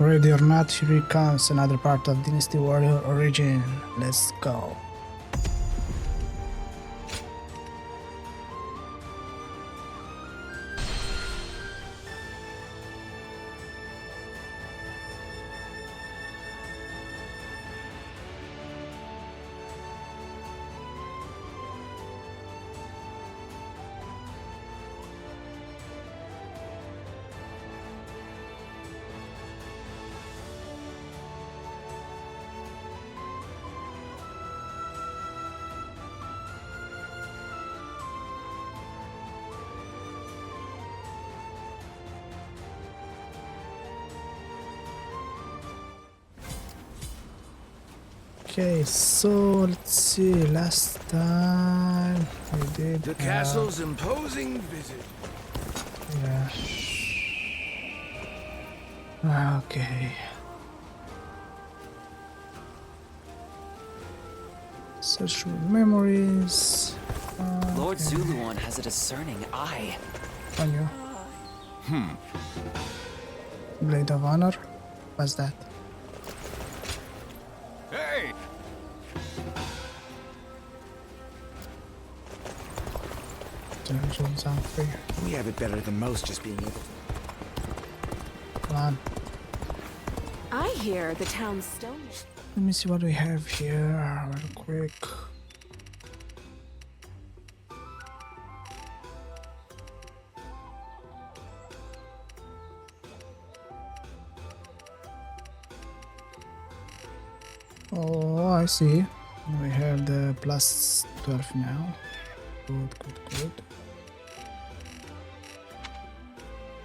Ready or not, here it comes, another part of Dynasty Warriors Origins. Let's go. Okay, so let's see. Last time we did the castle's imposing visit. Yeah. Okay. Search for memories. Lord Zuluan has a discerning eye. On you. Blade of Honor. What's that? Hey! Sound free. We have it better than most just being able to. Come on. I hear the town's stone. Let me see what we have here real quick. Oh, I see. We have the plus 12 now. Good.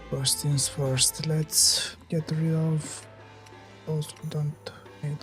First things first, let's get rid of those who don't need.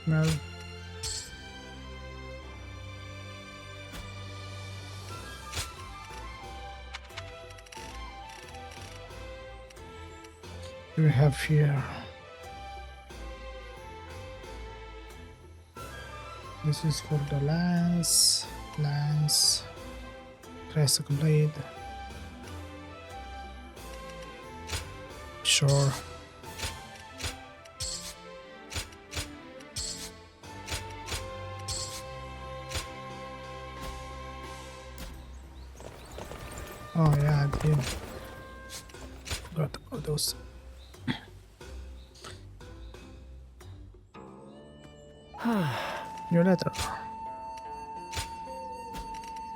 Well, we have here. This is for the lance, classic blade. Sure. Oh yeah, I did. Forgot about those. New letter.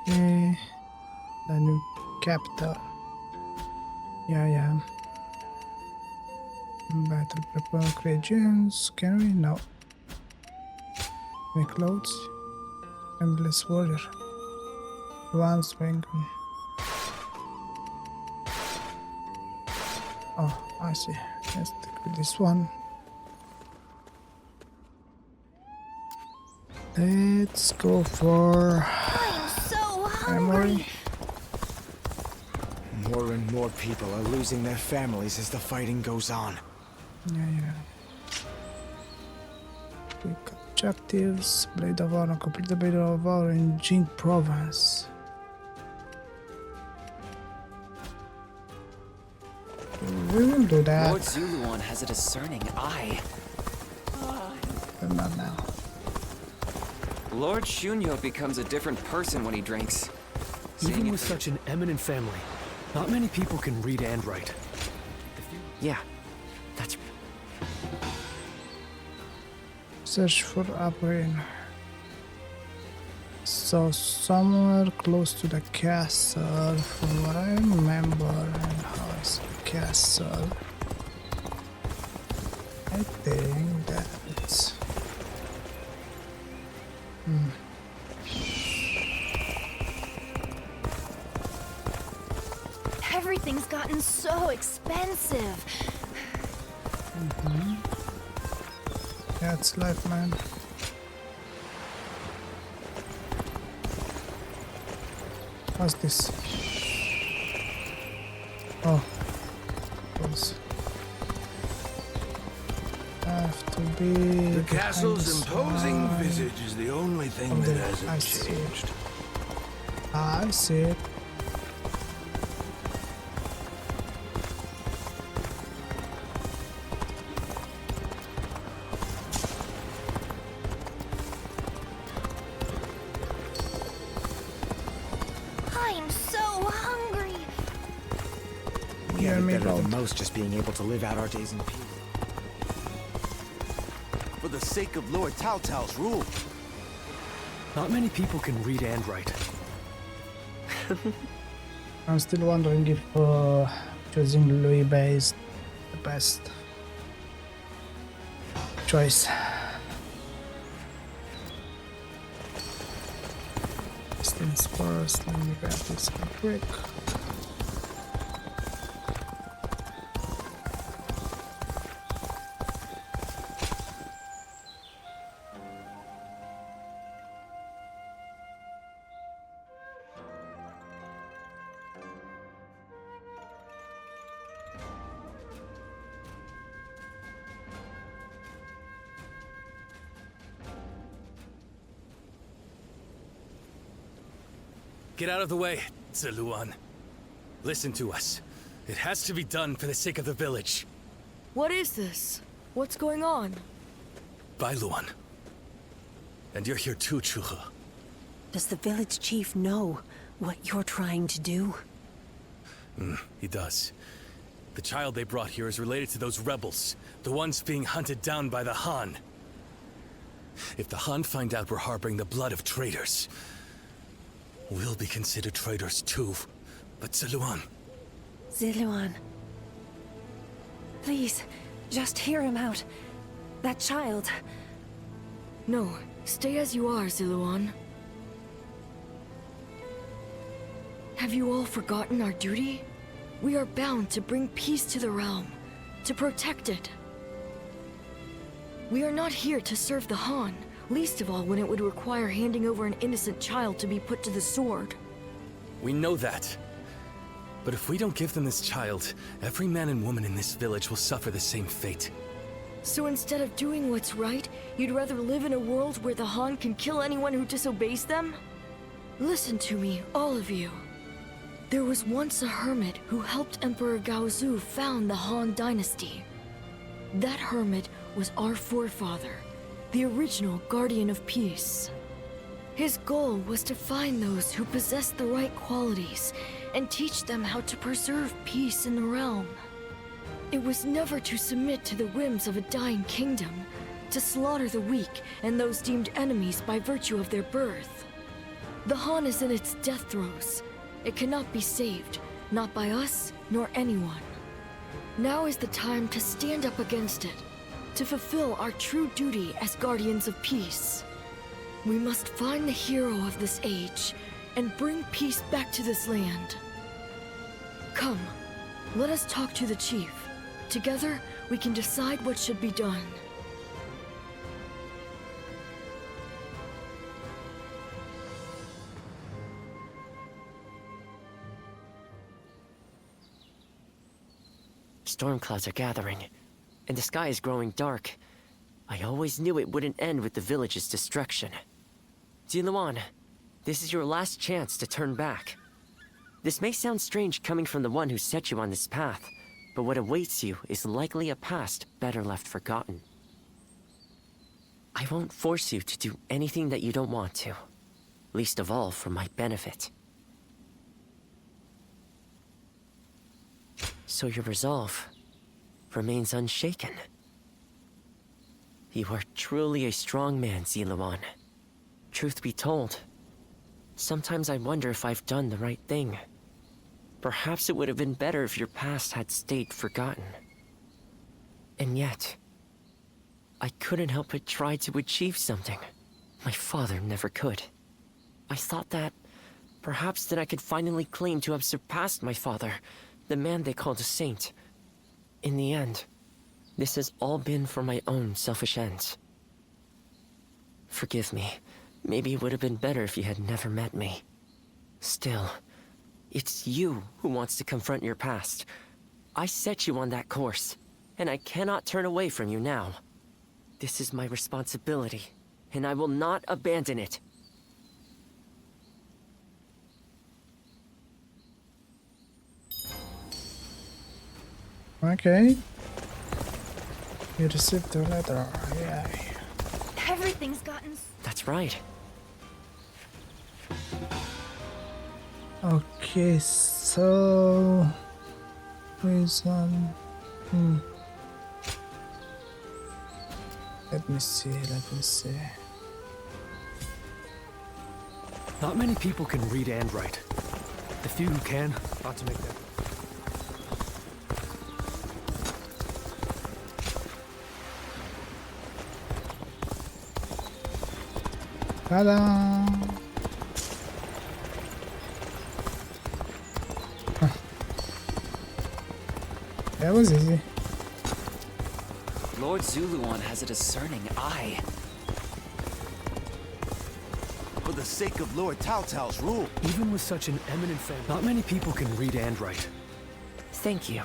Okay. The new capital. Yeah. Battle prepare, create gems. Can we? No. Make loads. Endless warrior. One swing. Oh, I see. Let's stick with this one. Let's go for So memory. More and more people are losing their families as the fighting goes on. Yeah. Quick objectives. Blade of Honor. Complete the Blade of Honor in Jing province. We will do that. Lord Zuluan has a discerning eye. But not now. Lord Shunyo becomes a different person when he drinks. Even with such an eminent family, not many people can read and write. Yeah, that's... Search for upgrade. So somewhere close to the castle, from what I remember, and how is the castle? I I think that's... Everything's gotten so expensive. That's life, man. What's this? Oh, those have to be The castle's imposing side visage is the only thing of that the- hasn't I see. changed. I see it. I'm so hungry. We Yeah, have it me better than both. most just being able to live out our days in peace. For the sake of Lord Cao Cao's rule. Not many people can read and write. I'm still wondering if choosing Liu Bei is the best choice. Distance first, let me grab this real quick. Get out of the way, Ziluan. Listen to us. It has to be done for the sake of the village. What is this? What's going on? Bailuan. And you're here too, Chuhe. Does the village chief know what you're trying to do? He does. The child they brought here is related to those rebels, the ones being hunted down by the Han. If the Han find out we're harboring the blood of traitors, we'll be considered traitors too. But Ziluan... Ziluan. Please, just hear him out. That child. No, stay as you are, Ziluan. Have you all forgotten our duty? We are bound to bring peace to the realm, to protect it. We are not here to serve the Han, least of all when it would require handing over an innocent child to be put to the sword. We know that. But if we don't give them this child, every man and woman in this village will suffer the same fate. So instead of doing what's right, you'd rather live in a world where the Han can kill anyone who disobeys them? Listen to me, all of you. There was once a hermit who helped Emperor Gaozu found the Han Dynasty. That hermit was our forefather, the original Guardian of Peace. His goal was to find those who possessed the right qualities and teach them how to preserve peace in the realm. It was never to submit to the whims of a dying kingdom, to slaughter the weak and those deemed enemies by virtue of their birth. The Han is in its death throes. It cannot be saved, not by us nor anyone. Now is the time to stand up against it, to fulfill our true duty as guardians of peace. We must find the hero of this age and bring peace back to this land. Come, let us talk to the chief. Together, we can decide what should be done. Storm clouds are gathering, and the sky is growing dark. I always knew it wouldn't end with the village's destruction. Ziluan, this is your last chance to turn back. This may sound strange coming from the one who set you on this path, but what awaits you is likely a past better left forgotten. I won't force you to do anything that you don't want to, least of all for my benefit. So your resolve remains unshaken. You are truly a strong man, Ziluan. Truth be told, sometimes I wonder if I've done the right thing. Perhaps it would have been better if your past had stayed forgotten. And yet, I couldn't help but try to achieve something. My father never could. I thought that perhaps that I could finally claim to have surpassed my father, the man they called a saint. In the end, this has all been for my own selfish ends. Forgive me. Maybe it would have been better if you had never met me. Still, it's you who wants to confront your past. I set you on that course, and I cannot turn away from you now. This is my responsibility, and I will not abandon it. Okay. You received the letter. Yay. Everything's gotten... That's right. Okay, so... Prison... Let me see. Not many people can read and write. The few who can ought to make that. Ta-da! Huh. That was easy. Lord Zuluan has a discerning eye. For the sake of Lord Cao Cao's rule. Even with such an eminent family, not many people can read and write. Thank you.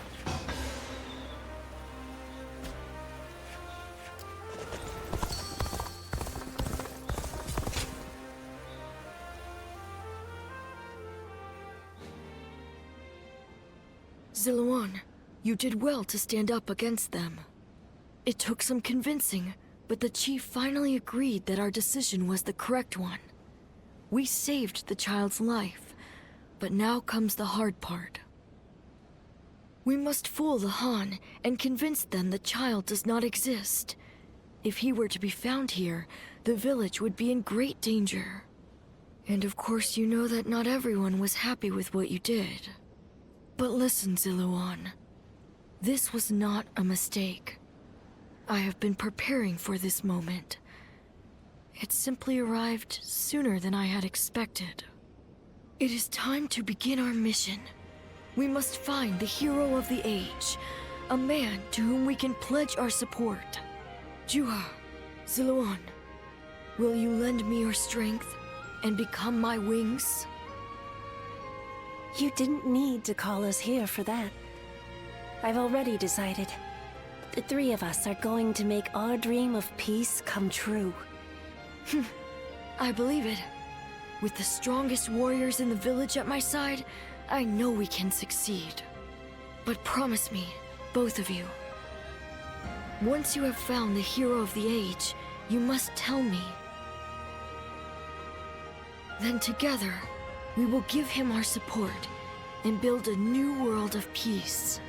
Zuluan, you did well to stand up against them. It took some convincing, but the chief finally agreed that our decision was the correct one. We saved the child's life, but now comes the hard part. We must fool the Han and convince them the child does not exist. If he were to be found here, the village would be in great danger. And of course you know that not everyone was happy with what you did. But listen, Zuluan. This was not a mistake. I have been preparing for this moment. It simply arrived sooner than I had expected. It is time to begin our mission. We must find the hero of the age, a man to whom we can pledge our support. Juha, Zuluan, will you lend me your strength and become my wings? You didn't need to call us here for that. I've already decided. The three of us are going to make our dream of peace come true. I believe it. With the strongest warriors in the village at my side, I know we can succeed. But promise me, both of you. Once you have found the hero of the age, you must tell me. Then together, we will give him our support and build a new world of peace.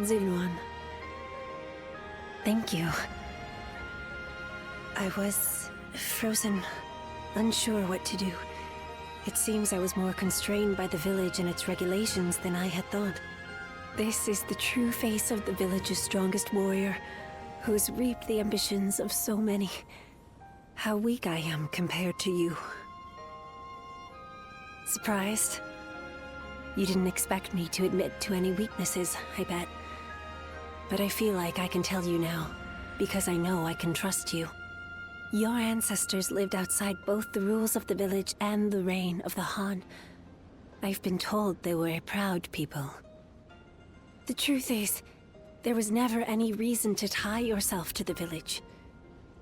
Zuluan. Thank you. I was frozen, unsure what to do. It seems I was more constrained by the village and its regulations than I had thought. This is the true face of the village's strongest warrior, who has reaped the ambitions of so many. How weak I am compared to you. Surprised? You didn't expect me to admit to any weaknesses, I bet. But I feel like I can tell you now, because I know I can trust you. Your ancestors lived outside both the rules of the village and the reign of the Han. I've been told they were a proud people. The truth is, there was never any reason to tie yourself to the village.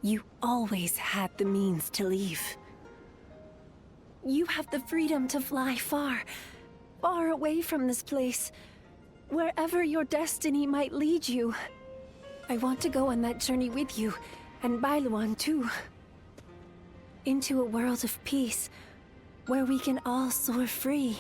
You always had the means to leave. You have the freedom to fly far, far away from this place, wherever your destiny might lead you. I want to go on that journey with you, and Bailuan too. Into a world of peace, where we can all soar free.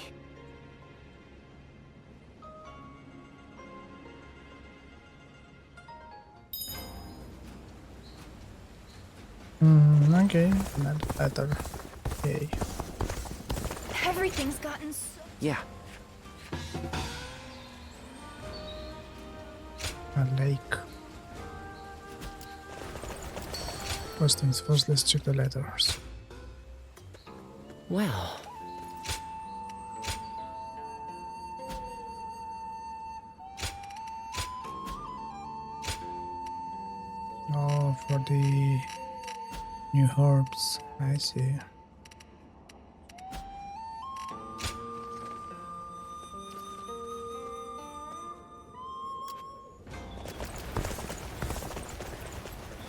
Okay, not better. Okay. Everything's gotten so... Yeah, A lake. First things first, let's check the letters. well. Oh, for the new herbs. I see.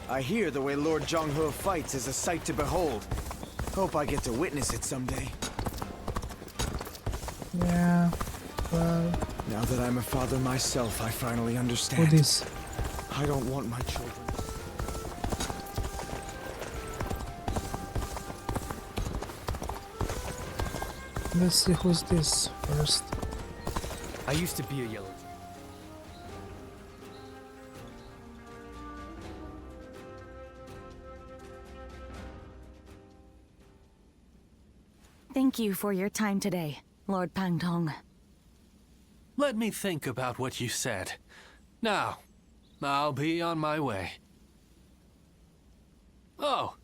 I hear the way Lord Zhonghe fights is a sight to behold. Hope I get to witness it someday. Yeah, well, Now that I'm a father myself, I finally understand. what is? I don't want my children. Let's see who's this first. I used to be a yellow. Thank you for your time today, Lord Pangtong. Let me think about what you said. Now, I'll be on my way. Oh.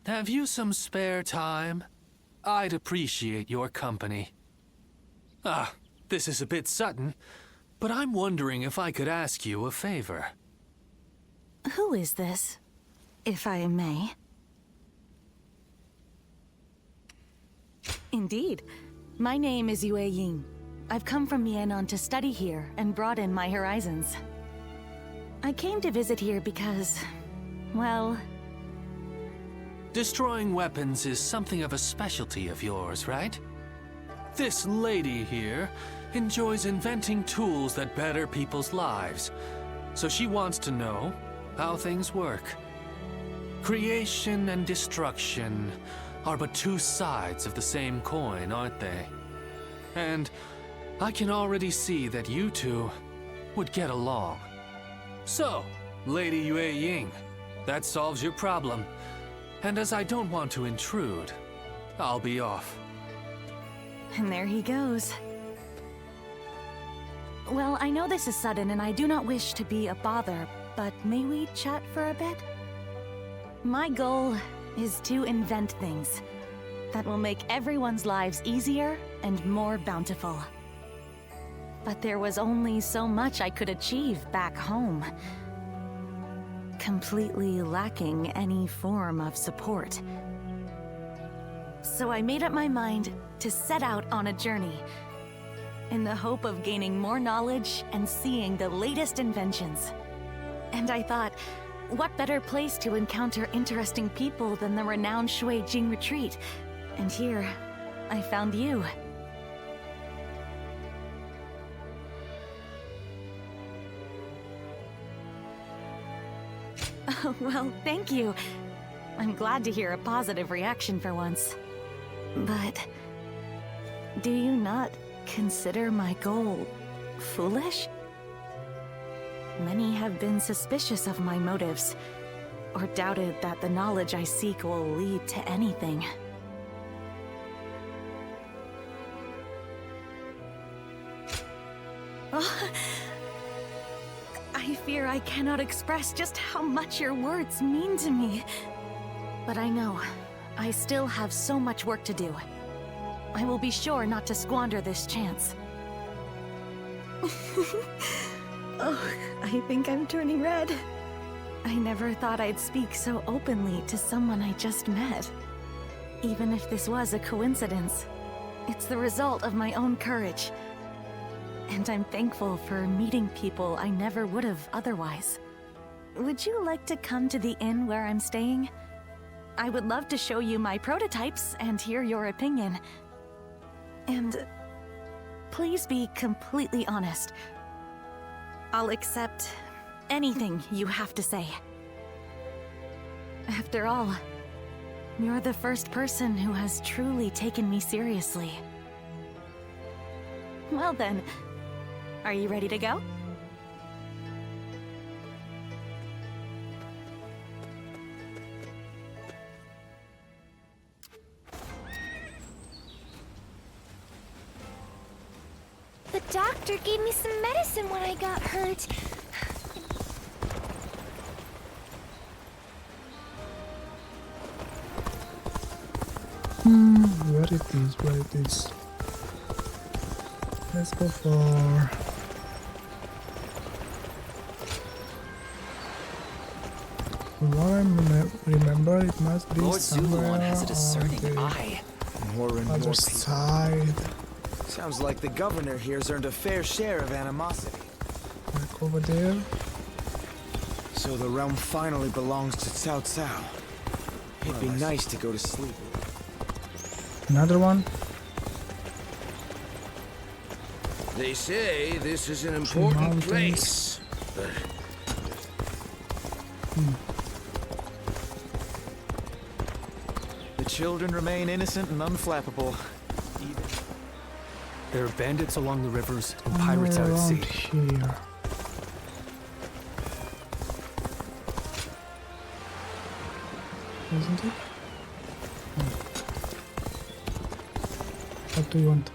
Have you some spare time? I'd appreciate your company. Ah, this is a bit sudden, but I'm wondering if I could ask you a favor. Who is this, if I may? Indeed. My name is Yue Ying. I've come from Mienon to study here and broaden my horizons. I came to visit here because, well... Destroying weapons is something of a specialty of yours, right? This lady here enjoys inventing tools that better people's lives, so she wants to know how things work. Creation and destruction are but two sides of the same coin, aren't they? And I can already see that you two would get along. So, Lady Yue Ying, that solves your problem. And as I don't want to intrude, I'll be off. And there he goes. Well, I know this is sudden and I do not wish to be a bother, but may we chat for a bit? My goal is to invent things that will make everyone's lives easier and more bountiful. But there was only so much I could achieve back home, completely lacking any form of support. So I made up my mind to set out on a journey in the hope of gaining more knowledge and seeing the latest inventions. And I thought, what better place to encounter interesting people than the renowned Shui Jing retreat? And here, I found you. Oh, well, thank you. I'm glad to hear a positive reaction for once. But do you not consider my goal foolish? Many have been suspicious of my motives, or doubted that the knowledge I seek will lead to anything. Oh, I fear I cannot express just how much your words mean to me. But I know, I still have so much work to do. I will be sure not to squander this chance. Oh, I think I'm turning red. I never thought I'd speak so openly to someone I just met. Even if this was a coincidence, it's the result of my own courage. And I'm thankful for meeting people I never would have otherwise. Would you like to come to the inn where I'm staying? I would love to show you my prototypes and hear your opinion. And please be completely honest. I'll accept anything you have to say. After all, you're the first person who has truly taken me seriously. Well then, are you ready to go? doctor gave me some medicine when I got hurt. Where it is, where it is. Let's go for... What I remember, it must be Lord somewhere Zuluan has a on discerning the eye. More and other more people. side. Sounds like the governor here's earned a fair share of animosity. Back over there. So the realm finally belongs to Cao Cao. It'd be nice to go to sleep. Another one. They say this is an important Mountains. place. But The children remain innocent and unflappable. There are bandits along the rivers and pirates out at Around sea. here. Isn't it? No. What do you want?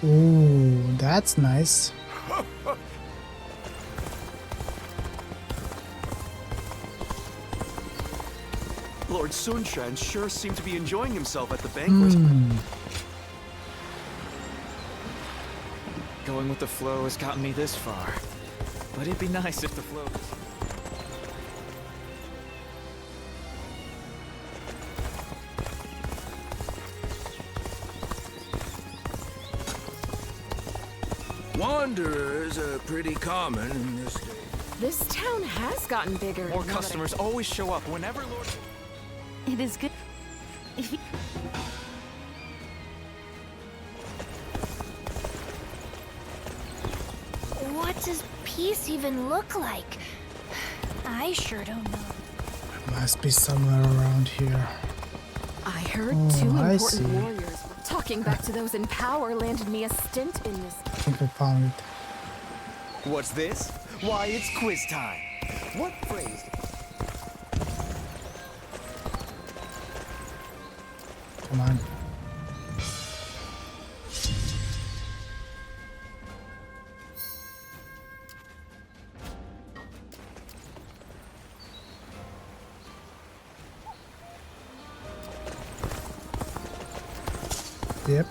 Ooh, that's nice. Lord Sunshan sure seemed to be enjoying himself at the banquet. Going with the flow has gotten me this far. But it'd be nice if the flow... wanderers are pretty common in this day. This town has gotten bigger. More customers always show up whenever Lord... It is good. If you... What does peace even look like? I sure don't know. It must be somewhere around here. I heard Oh, two I important see. warriors. Talking back to those in power landed me a stint in this. I think I found it. What's this? Why, it's quiz time. What phrase? Come on. Yep.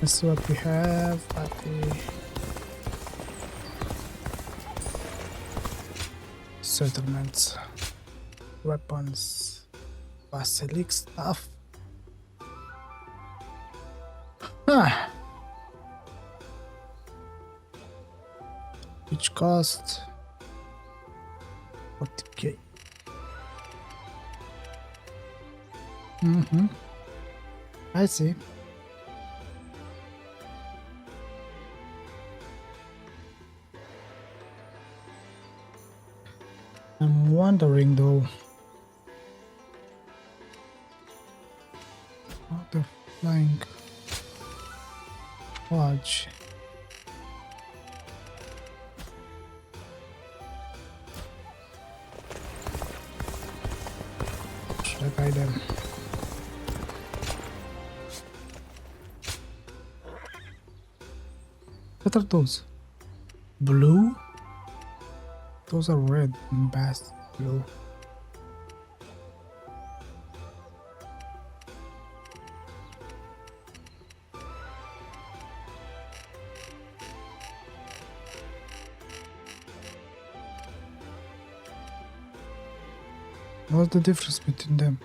Let's see what we have at the settlements. Weapons, basilic stuff. Huh. Which cost 40k. I see. I'm wondering though. Oh, the flying lodge. Should I buy them? What are those? Blue? Those are red and bass blue. What's the difference between them?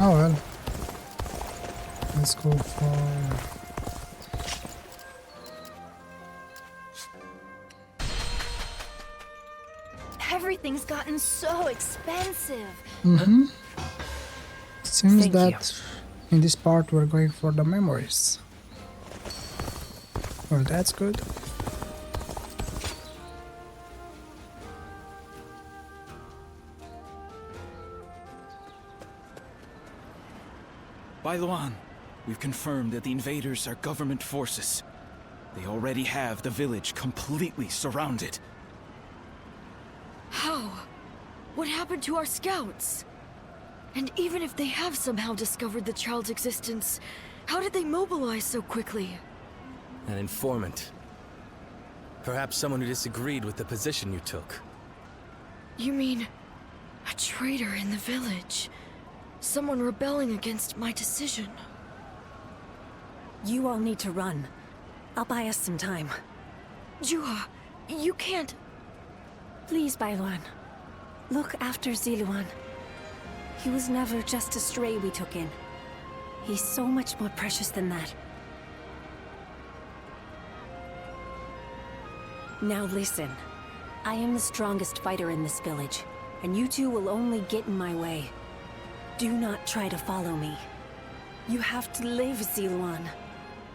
Oh well. Let's go for... Everything's gotten so expensive. Mm-hmm. Seems Thank that in this part we're going for the memories. Well, that's good. Bai Luan, we've confirmed that the invaders are government forces. They already have the village completely surrounded. How? What happened to our scouts? And even if they have somehow discovered the child's existence, how did they mobilize so quickly? An informant. Perhaps someone who disagreed with the position you took. You mean a traitor in the village? Someone rebelling against my decision? You all need to run. I'll buy us some time. Juha, you can't... Please, Bailuan. Look after Ziluan. He was never just a stray we took in. He's so much more precious than that. Now listen. I am the strongest fighter in this village, and you two will only get in my way. Do not try to follow me. You have to live, Ziluan.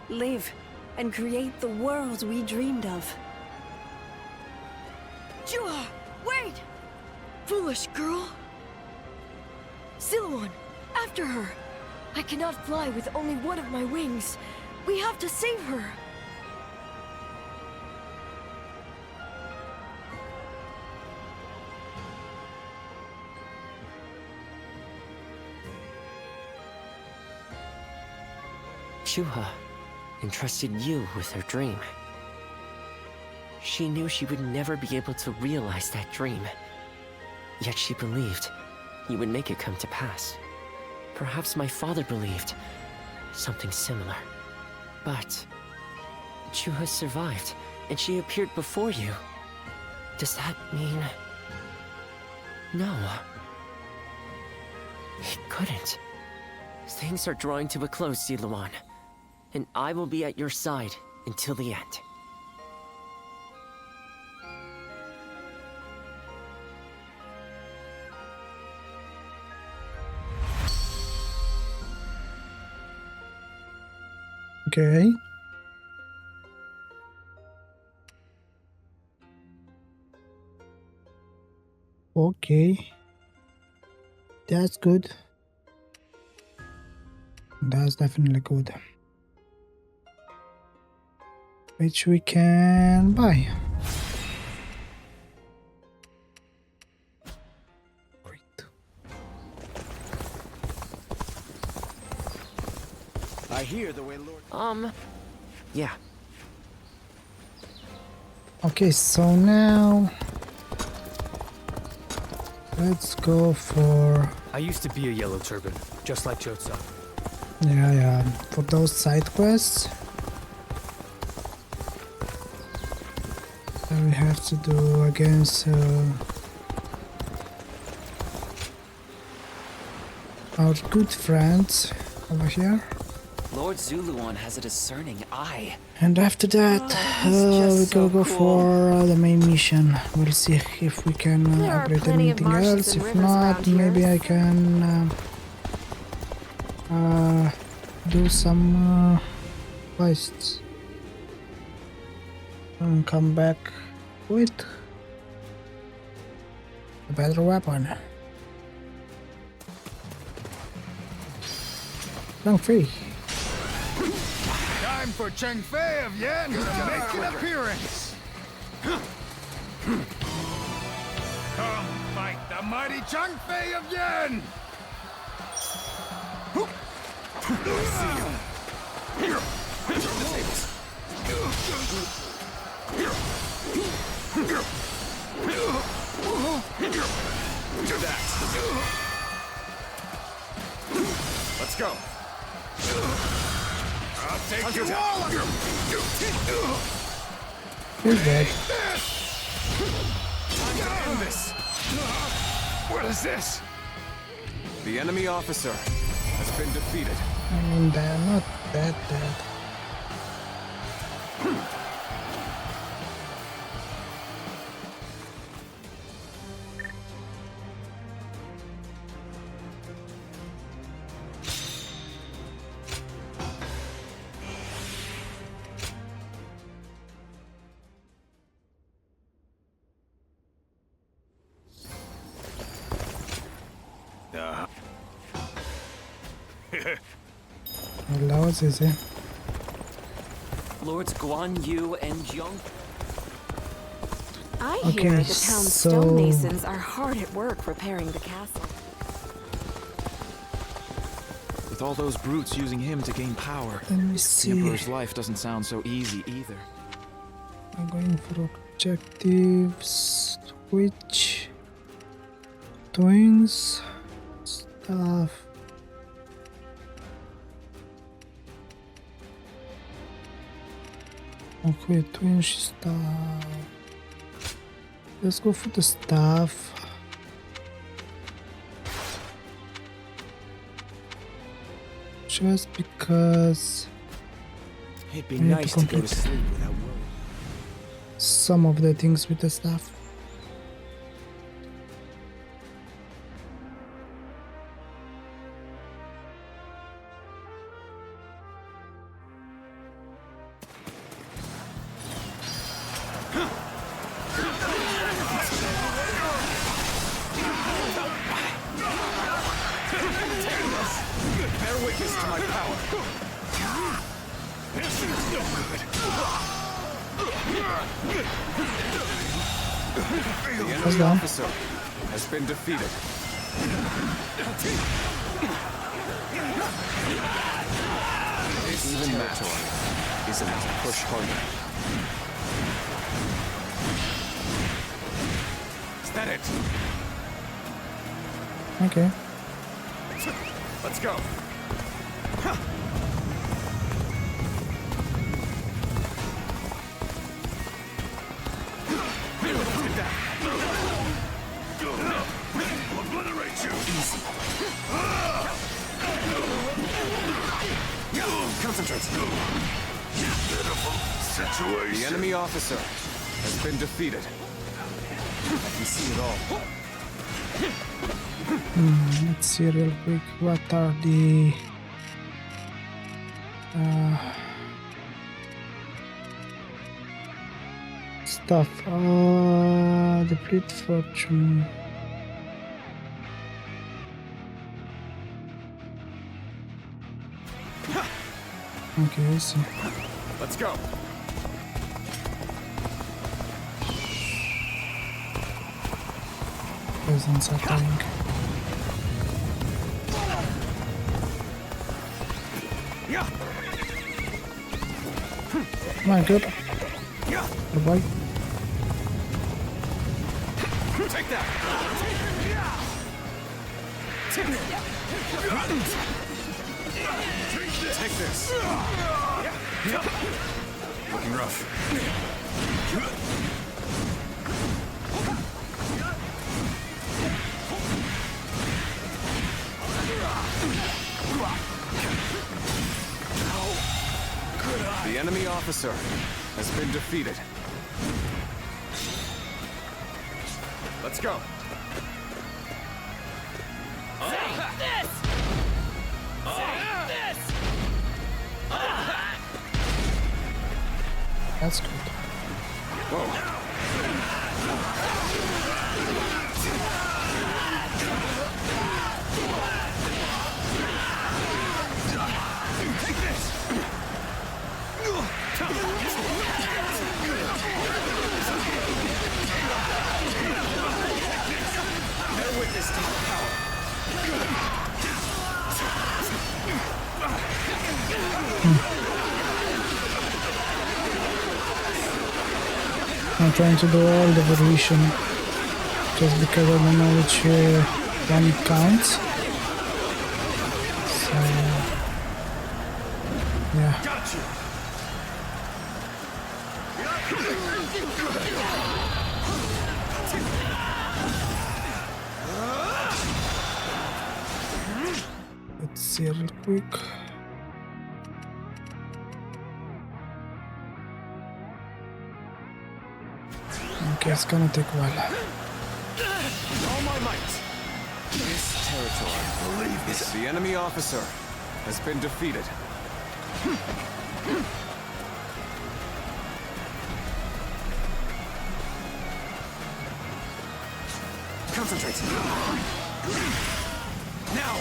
Live, and create the world we dreamed of. Juha, wait! Foolish girl! Ziluan, after her! I cannot fly with only one of my wings. We have to save her! Juha entrusted you with her dream. She knew she would never be able to realize that dream. Yet she believed you would make it come to pass. Perhaps my father believed something similar. But Juha survived, and she appeared before you. Does that mean... No. It couldn't. Things are drawing to a close, Ziluan. And I will be at your side until the end. Okay. Okay. That's good. That's definitely good. Which we can buy. Great. I hear the way Lord... Yeah. Okay, so now... let's go for... I used to be a yellow turban, just like Chotsa. Yeah, for those side quests that we have to do against our good friends over here. Lord Zuluan has a discerning eye. And after that, we go for the main mission. We'll see if we can upgrade anything else. If not, maybe I can do some quests and come back with a better weapon. Long free. Time for Cheng Fei of Yan to make an appearance. Come fight the mighty Cheng Fei of Yan. Let's go. I'll take you all. Who's dead? Time to end this. What is this? The enemy officer. has been defeated. I mean, they're not that bad. Well, that was easy. Lords Guan Yu and Jiang. I Okay, hear the town's so- stonemasons are hard at work repairing the castle. With all those brutes using him to gain power, Let me the see. Emperor's life doesn't sound so easy either. I'm going for objectives. Which twins stuff. Okay, twins stuff. Let's go for the staff. Just because It'd be I need nice to go complete to sleep without worry. some of the things with the staff. Bear witness to my power. This is no good. The What's enemy that? officer has been defeated. Even territory isn't to push harder. Is that it? Okay. Let's go. Obliterate you. Easy. Concentrate. Pitiful situation. The enemy officer has been defeated. I can see it all. Let's see real quick. What are the stuff? Deplete fortune. Okay, I see. Let's go. Peasants are dying. Come on, good. Goodbye. Take that. Take this. Looking rough. The enemy officer has been defeated. Let's go. That's good. Bear witness to my power. I'm trying to do all the variation just because I don't know which one counts. So, yeah. Got you. see real quick. Okay, it's gonna take a while. All my might. This territory, believe this. The enemy officer has been defeated. Concentrate. Now.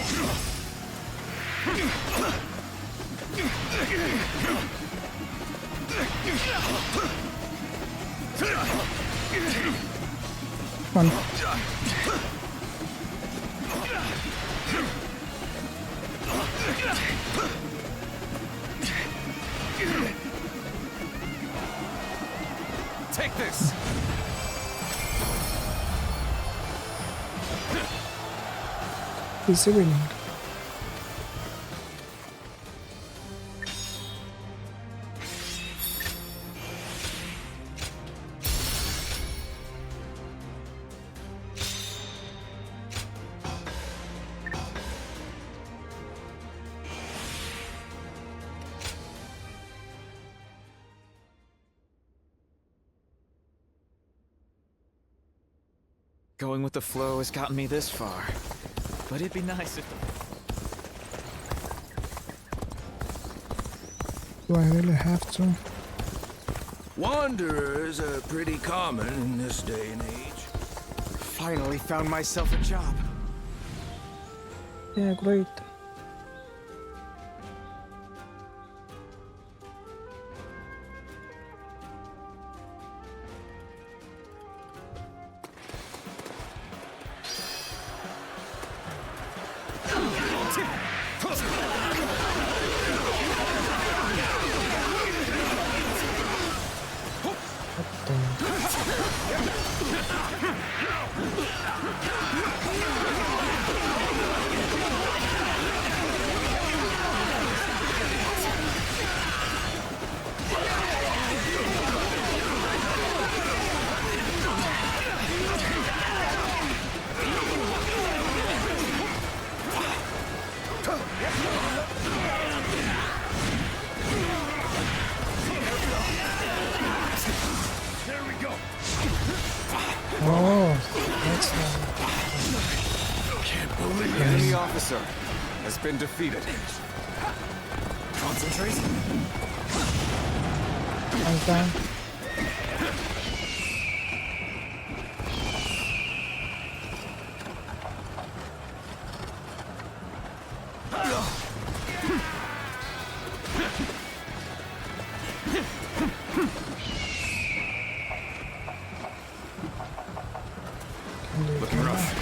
Come on. Take this. He's winning. Going with the flow has gotten me this far. But it'd be nice if... Do I really have to? Wanderers are pretty common in this day and age. Finally found myself a job. Yeah, great. Enemy officer has been defeated. Concentrate. I'm down. Looking rough.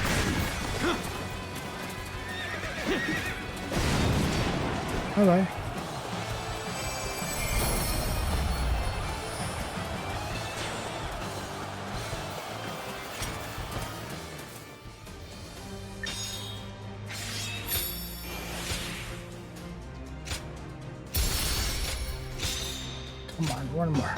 Hello. Come on, one more.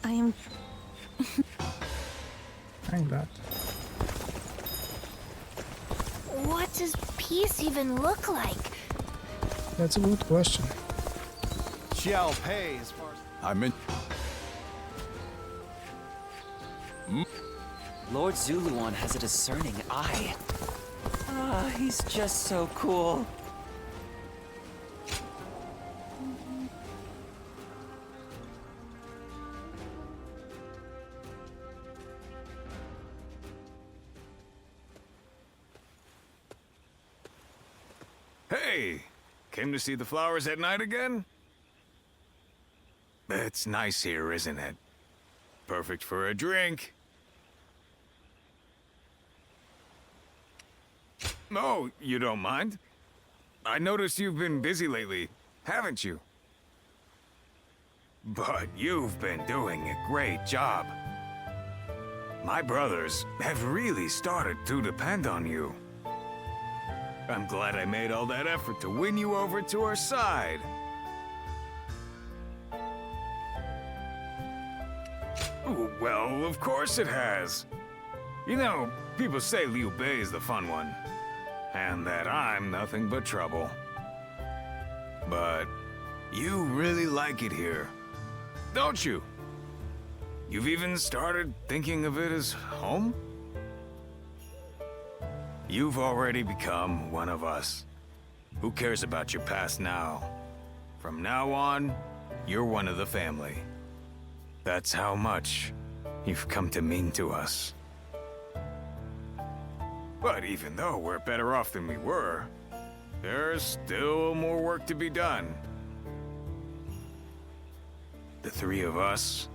I am... I'm glad. What does peace even look like? That's a good question. Xiao Pei as far as... I'm in... Lord Zuluan has a discerning eye. Ah, he's just so cool. Hey! Came to see the flowers at night again? It's nice here, isn't it? Perfect for a drink. Oh, you don't mind? I noticed you've been busy lately, haven't you? But you've been doing a great job. My brothers have really started to depend on you. I'm glad I made all that effort to win you over to our side. Well, of course it has. You know, people say Liu Bei is the fun one, and that I'm nothing but trouble. But you really like it here, don't you? You've even started thinking of it as home? You've already become one of us. Who cares about your past now? From now on, you're one of the family. That's how much you've come to mean to us. But even though we're better off than we were, there's still more work to be done. The three of us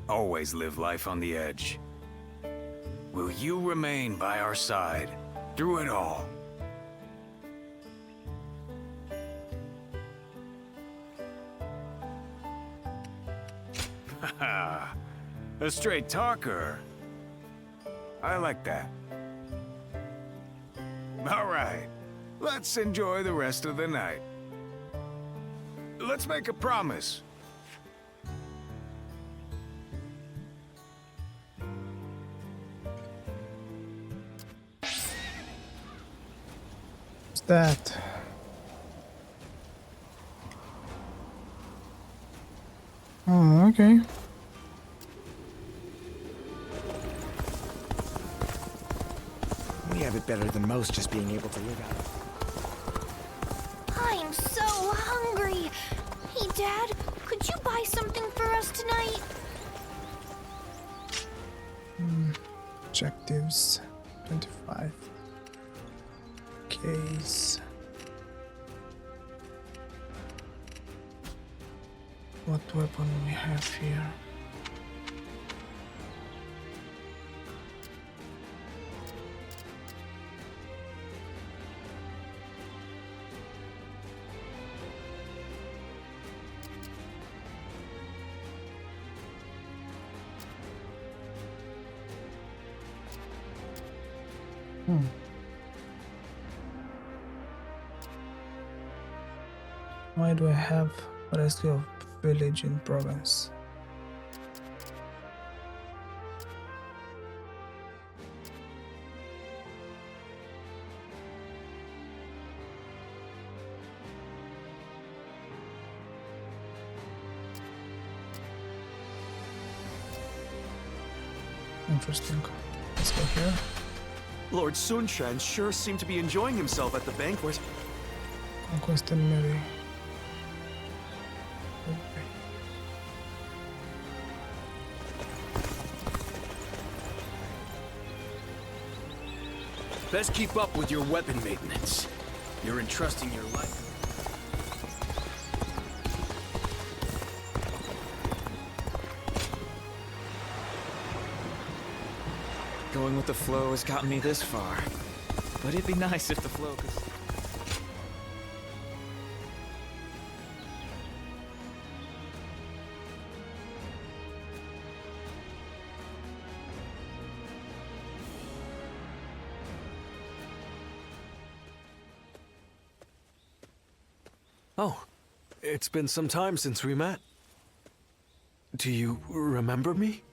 always live life on the edge. Will you remain by our side through it all? Haha, a straight talker. I like that. All right, let's enjoy the rest of the night. Let's make a promise. What's that? Oh, okay. We have it better than most just being able to live out. I'm so hungry. Hey, Dad, could you buy something for us tonight? Objectives 25. Case. What weapon we have here? Why do I have rescue of village in province? Interesting. Let's go here. Lord Sun Quan sure seemed to be enjoying himself at the banquet. Conquest and Mary. Best keep up with your weapon maintenance. You're entrusting your life. Going with the flow has gotten me this far. But it'd be nice if the flow could... Oh, it's been some time since we met. Do you remember me?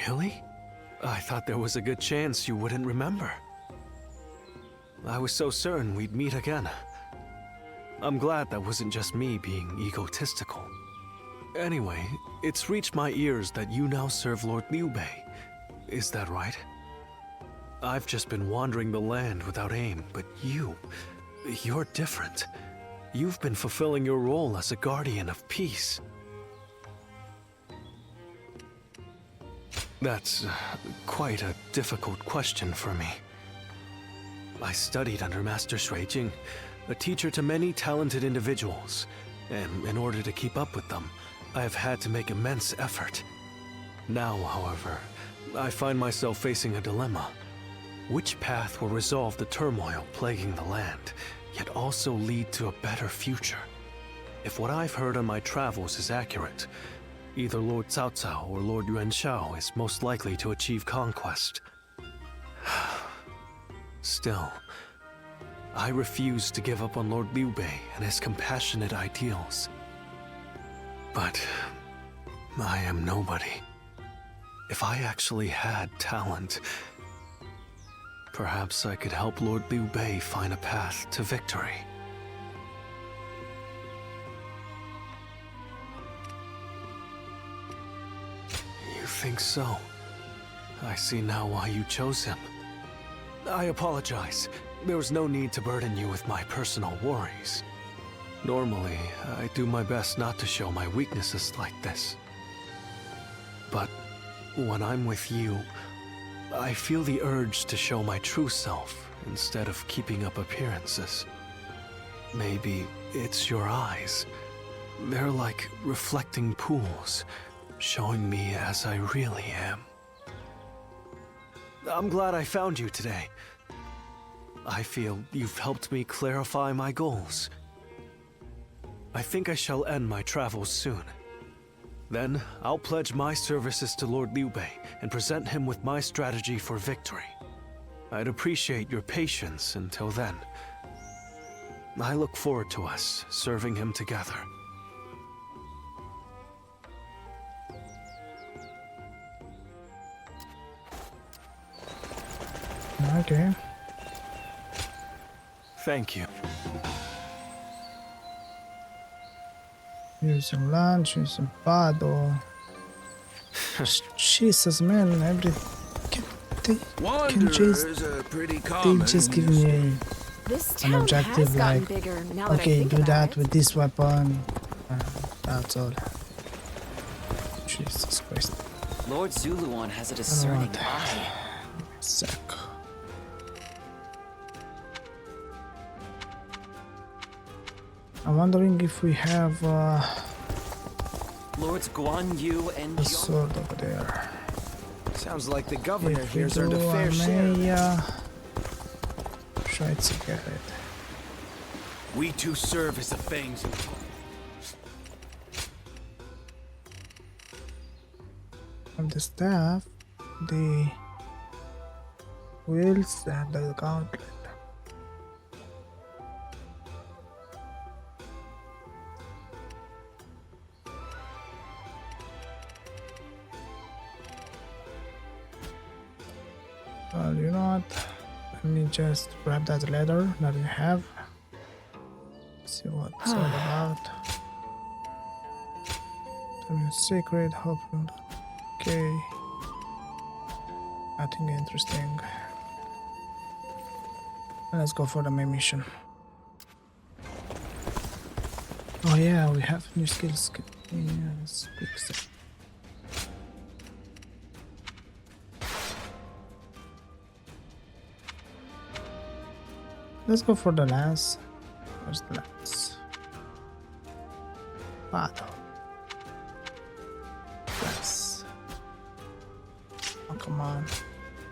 Really? I thought there was a good chance you wouldn't remember. I was so certain we'd meet again. I'm glad that wasn't just me being egotistical. Anyway, it's reached my ears that you now serve Lord Liu Bei. Is that right? I've just been wandering the land without aim, but you're different. You've been fulfilling your role as a guardian of peace. That's quite a difficult question for me. I studied under Master Shui Jing, a teacher to many talented individuals, and in order to keep up with them, I have had to make immense effort. Now, however, I find myself facing a dilemma. Which path will resolve the turmoil plaguing the land, yet also lead to a better future? If what I've heard on my travels is accurate, either Lord Cao Cao or Lord Yuan Shao is most likely to achieve conquest. Still, I refuse to give up on Lord Liu Bei and his compassionate ideals. But I am nobody. If I actually had talent, perhaps I could help Lord Liu Bei find a path to victory. You think so? I see now why you chose him. I apologize. There was no need to burden you with my personal worries. Normally, I do my best not to show my weaknesses like this. But when I'm with you, I feel the urge to show my true self instead of keeping up appearances. Maybe it's your eyes. They're like reflecting pools, showing me as I really am. I'm glad I found you today. I feel you've helped me clarify my goals. I think I shall end my travels soon. Then, I'll pledge my services to Lord Liu Bei and present him with my strategy for victory. I'd appreciate your patience until then. I look forward to us serving him together. Okay. Thank you. Use some lunch, use some paddle. Jesus, man, they just give me an objective like, okay, do that with this weapon. That's all. Jesus Christ. Lord Zuluan has a discerning eye. Sec. I'm wondering if we have Lords Guan Yu and a sword over there. Sounds like the governor If here's we earned a do, fair I share. may try to get it. We too serve as the fangs of... Of the staff, the wheels, and the gauntlet. Well, you know what? Let me just grab that letter that we have. See what it's all about. Secret, hope. Okay. Nothing interesting. Let's go for the main mission. Oh yeah, we have new skills. Yes, quick step. Let's go for the lance. Where's the lance? Battle. Yes. Oh, come on.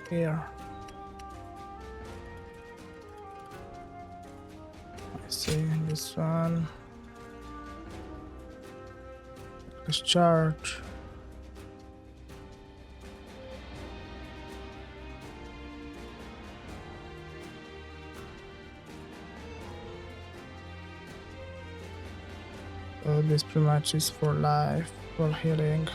Here. I see this one. Let's charge. So this pretty much is for life, for healing.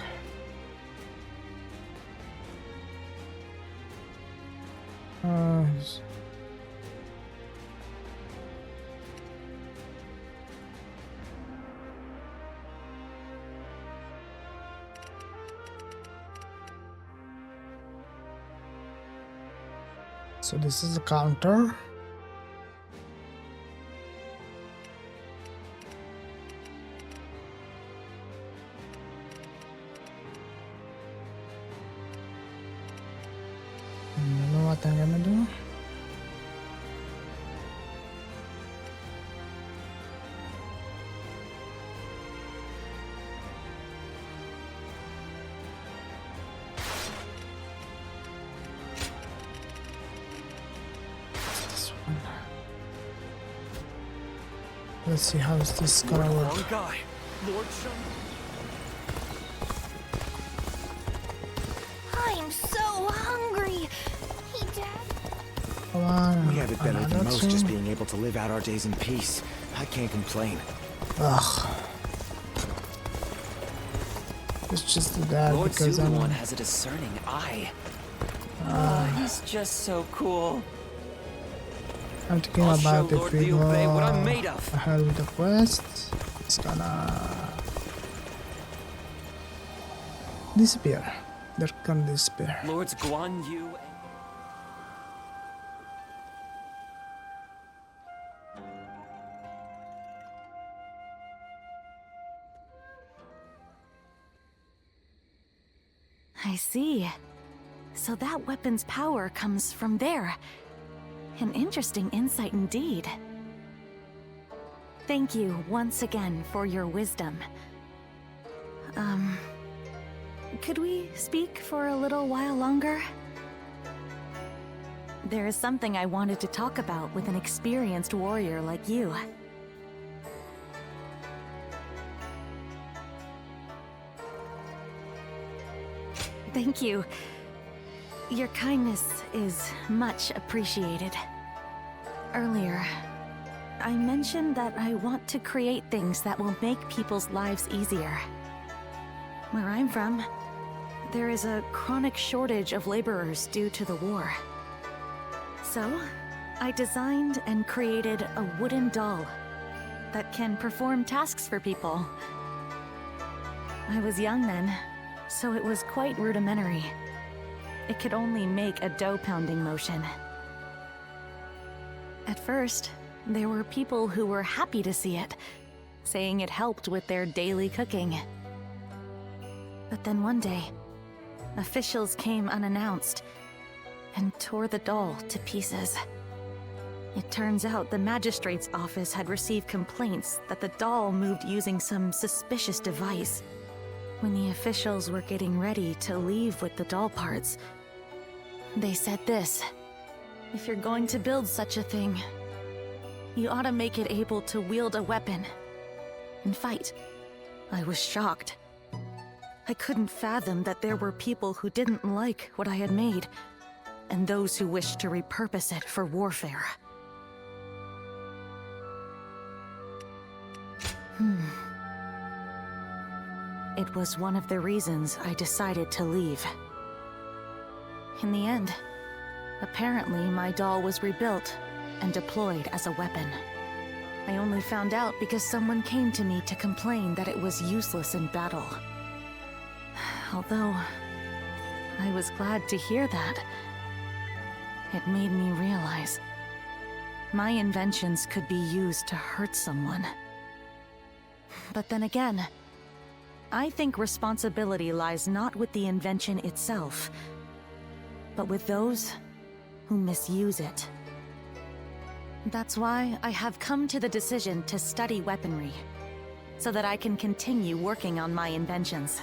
So this is a counter. You know what I'm gonna do? This one. Let's see how is this gonna work. Wrong guy. Lord I'm so hungry. Hey, Dad. Come on. We have it better than most two. just being able to live out our days in peace. I can't complain. Ugh. Let's just do that Lord because Zuluan has a discerning eye. He's just so cool. I'm thinking I'll show about if Lord we Liu go Bei what I'm made of. ahead with the quest, it's gonna disappear. They're gonna disappear. Lords Guan Yu. I see. So that weapon's power comes from there. An interesting insight indeed. Thank you once again for your wisdom. Could we speak for a little while longer? There is something I wanted to talk about with an experienced warrior like you. Thank you. Your kindness is much appreciated. Earlier, I mentioned that I want to create things that will make people's lives easier. Where I'm from, there is a chronic shortage of laborers due to the war. So, I designed and created a wooden doll that can perform tasks for people. I was young then, so it was quite rudimentary. It could only make a dough-pounding motion. At first, there were people who were happy to see it, saying it helped with their daily cooking. But then one day, officials came unannounced and tore the doll to pieces. It turns out the magistrate's office had received complaints that the doll moved using some suspicious device. When the officials were getting ready to leave with the doll parts, they said this: if you're going to build such a thing, you ought to make it able to wield a weapon and fight. I was shocked. I couldn't fathom that there were people who didn't like what I had made, and those who wished to repurpose it for warfare. It was one of the reasons I decided to leave. In the end, apparently my doll was rebuilt and deployed as a weapon. I only found out because someone came to me to complain that it was useless in battle. Although, I was glad to hear that. It made me realize my inventions could be used to hurt someone. But then again, I think responsibility lies not with the invention itself, but with those who misuse it. That's why I have come to the decision to study weaponry, so that I can continue working on my inventions.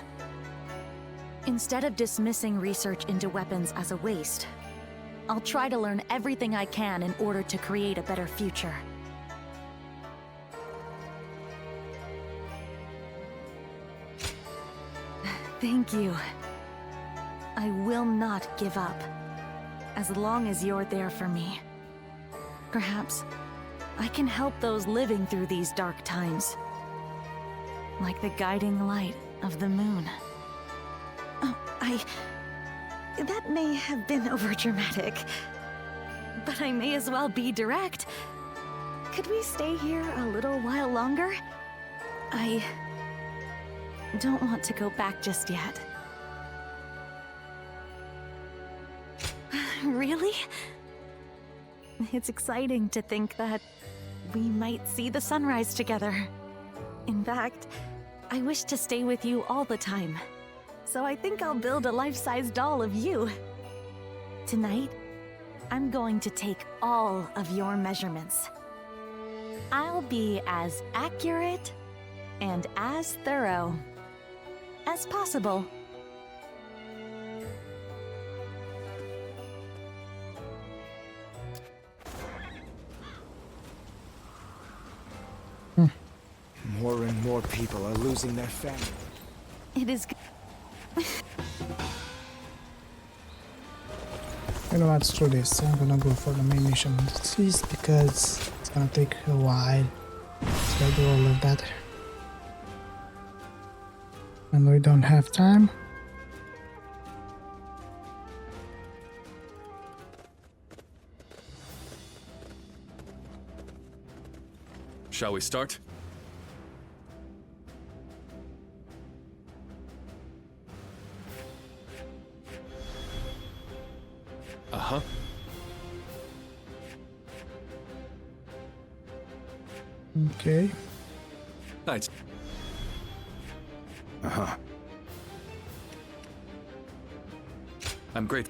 Instead of dismissing research into weapons as a waste, I'll try to learn everything I can in order to create a better future. Thank you. I will not give up, as long as you're there for me. Perhaps I can help those living through these dark times, like the guiding light of the moon. Oh, that may have been overdramatic, but I may as well be direct. Could we stay here a little while longer? I don't want to go back just yet. Really? It's exciting to think that we might see the sunrise together. In fact, I wish to stay with you all the time. So I think I'll build a life-size doll of you. Tonight, I'm going to take all of your measurements. I'll be as accurate and as thorough as possible. More and more people are losing their family. It is You know what, let's do this. I'm gonna go for the main mission. This is because it's gonna take a while. So I do all of that. And we don't have time. Shall we start? Uh-huh. Okay. Nice. Uh-huh. I'm great.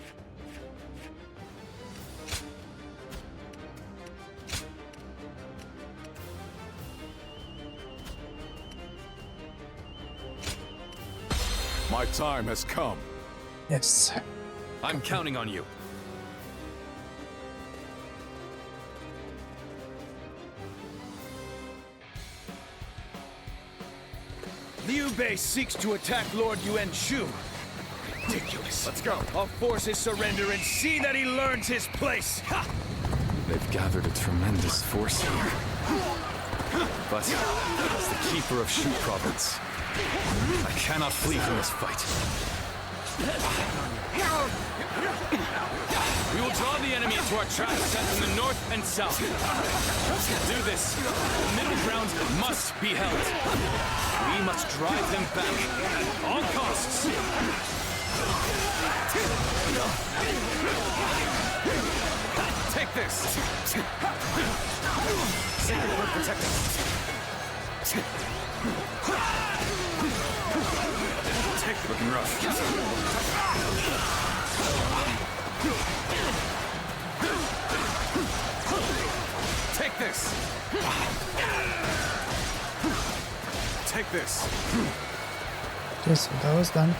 My time has come. Yes. I'm counting on you. Liu Bei seeks to attack Lord Yuan Shu. Ridiculous. Let's go. I'll force his surrender and see that he learns his place. Ha! They've gathered a tremendous force here. But as the keeper of Shu province, I cannot flee from this fight. We will draw the enemy into our traps set in the north and south. To do this, the middle ground must be held. We must drive them back at all costs. Take this! Sacred word protect us. Take it. Looking rough. Take this! Take this! Okay, so that was done.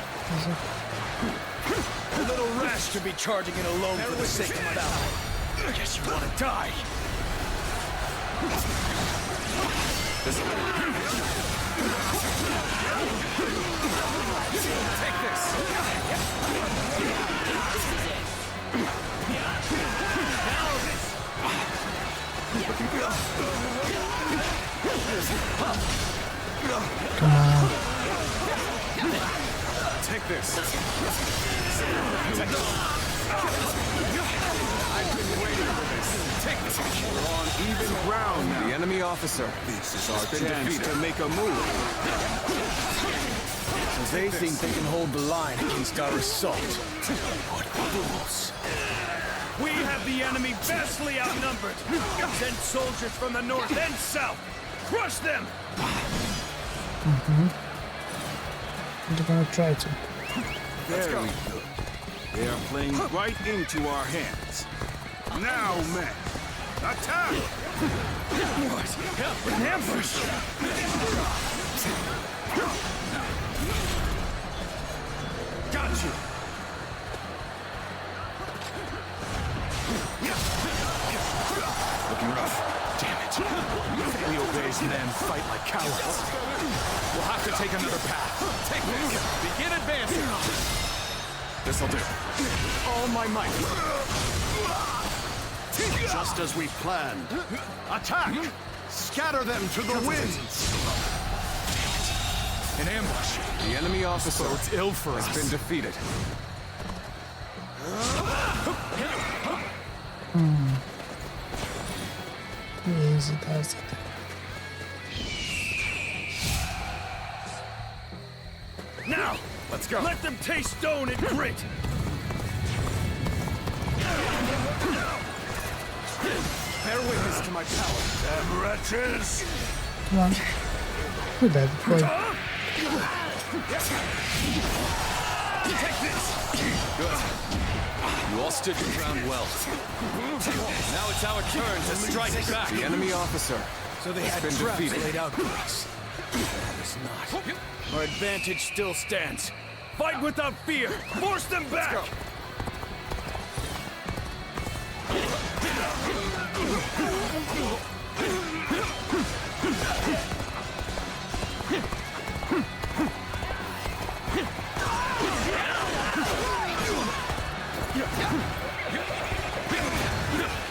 A little rash to be charging in alone for the sake of battle. I guess you want to die. Take this! Come on. Take this! I've been waiting for this. Take this! We're on even ground now. The enemy officer. This is our chance to make a move. So they think they can hold the line against our assault. What fools. We have the enemy vastly outnumbered. Send soldiers from the north and south. Crush them! They're gonna try to. Very good. They are playing right into our hands. Now, men, attack! What? An ambush! Got you! Looking rough. Damn it. Liu Bei's men fight like cowards. We'll have to take another path. Take this. Begin advancing. This'll do. All my might. Just as we planned. Attack! Scatter them to the winds! An ambush. The enemy officer It's ill for has us. been defeated. Easy does it. Now! Let's go! Let them taste stone and grit! Bear witness to my power. Them wretches! Come on. Who that boy? Take this. Good. You all stood your ground well. Now it's our turn to strike back. The enemy officer So they has had been traps defeated. laid out for us. That is not. Our advantage still stands. Fight without fear! Force them back!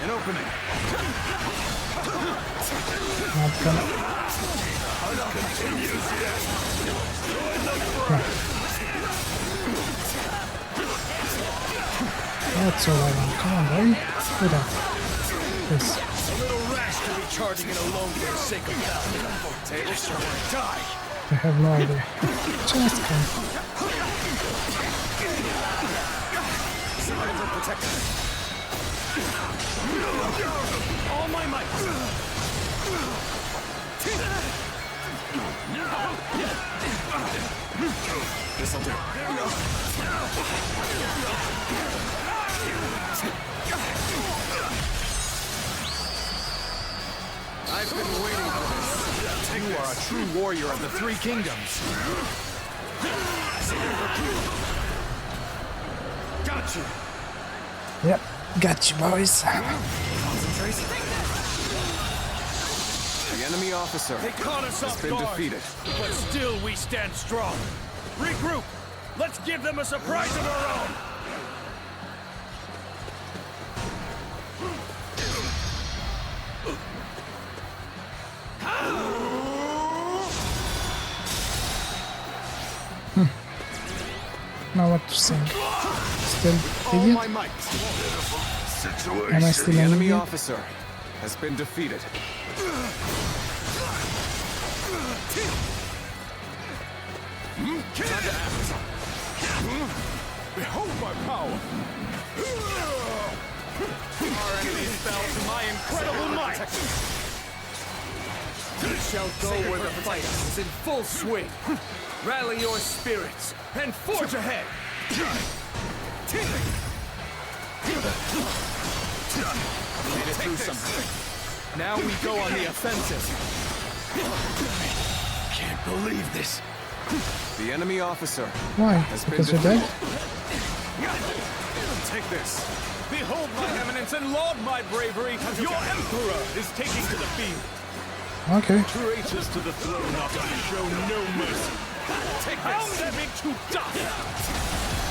An opening. Not gonna. That's all I want. Come on, boy. Do that. Yes. A little rash to be charging it alone for the sake of valor. Taylor sure want to die. I have no idea. Just come. Survivor protector. All my might. This'll do. I've been waiting for this. You are a true warrior of the Three Kingdoms. Got you. Yep, got you, boys. The enemy officer They caught us has off been guard, defeated. but still we stand strong. Regroup. Let's give them a surprise of our own. Now what to say? Still All idiot? my might. Am I still The an enemy idiot? officer has been defeated. Behold my power! Our enemies fell to my incredible might! We shall go where the fight is in full swing. Rally your spirits and forge ahead! Made it through something. Now we go on the offensive. Can't believe this. The enemy officer Why? has been Because you're defeated. dead? Take this. Behold my eminence and laud my bravery. Your emperor is taking to the field. Okay. Traitors to the throne are to be shown no mercy. Take this. Pound them into dust.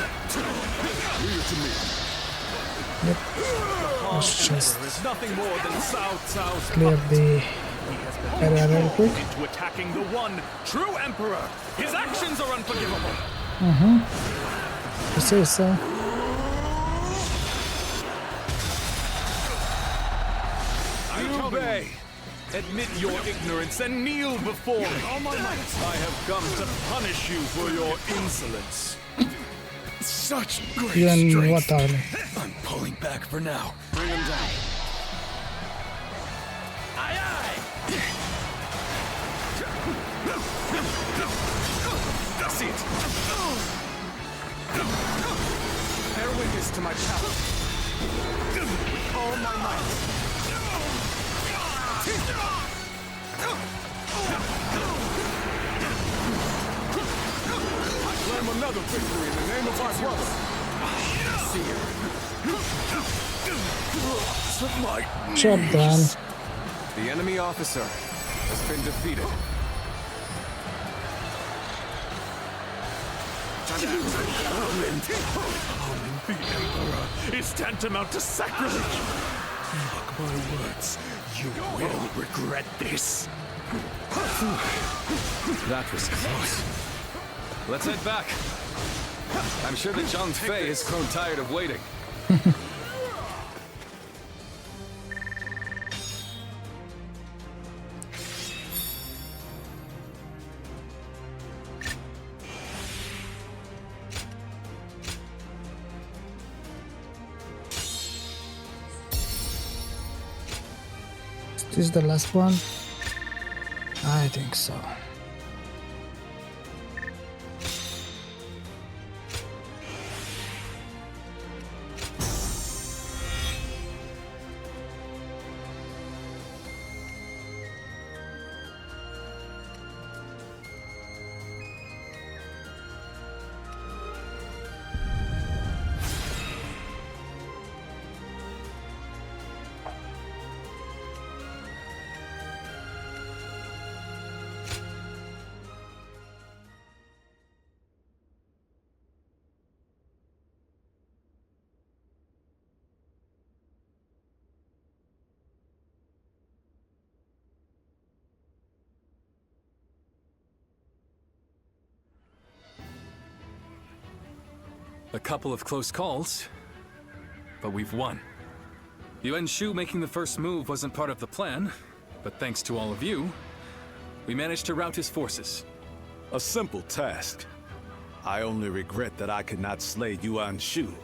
Leave it to me. Yep. Let's just There is nothing more than Cao Cao's clear the area real quick. into attacking the one true emperor. His actions are unforgivable. You say so. Liu Bei, admit your ignorance and kneel before me. All my might. I have come to punish you for your insolence. Such great You and strength. what army? I'm pulling back for now. Bring him down. Aye, aye. See it. Bear witness to my power. With all my might. I claim another victory in the name of our brother. See Job done. The enemy officer has been defeated. Harming the Emperor is tantamount to sacrilege. Mark my words, you will regret this. That was close. Let's head back. I'm sure that Zhang Fei has grown tired of waiting. Is this the last one? I think so. A couple of close calls, but we've won. Yuan Shu making the first move wasn't part of the plan, but thanks to all of you, we managed to rout his forces. A simple task. I only regret that I could not slay Yuan Shu.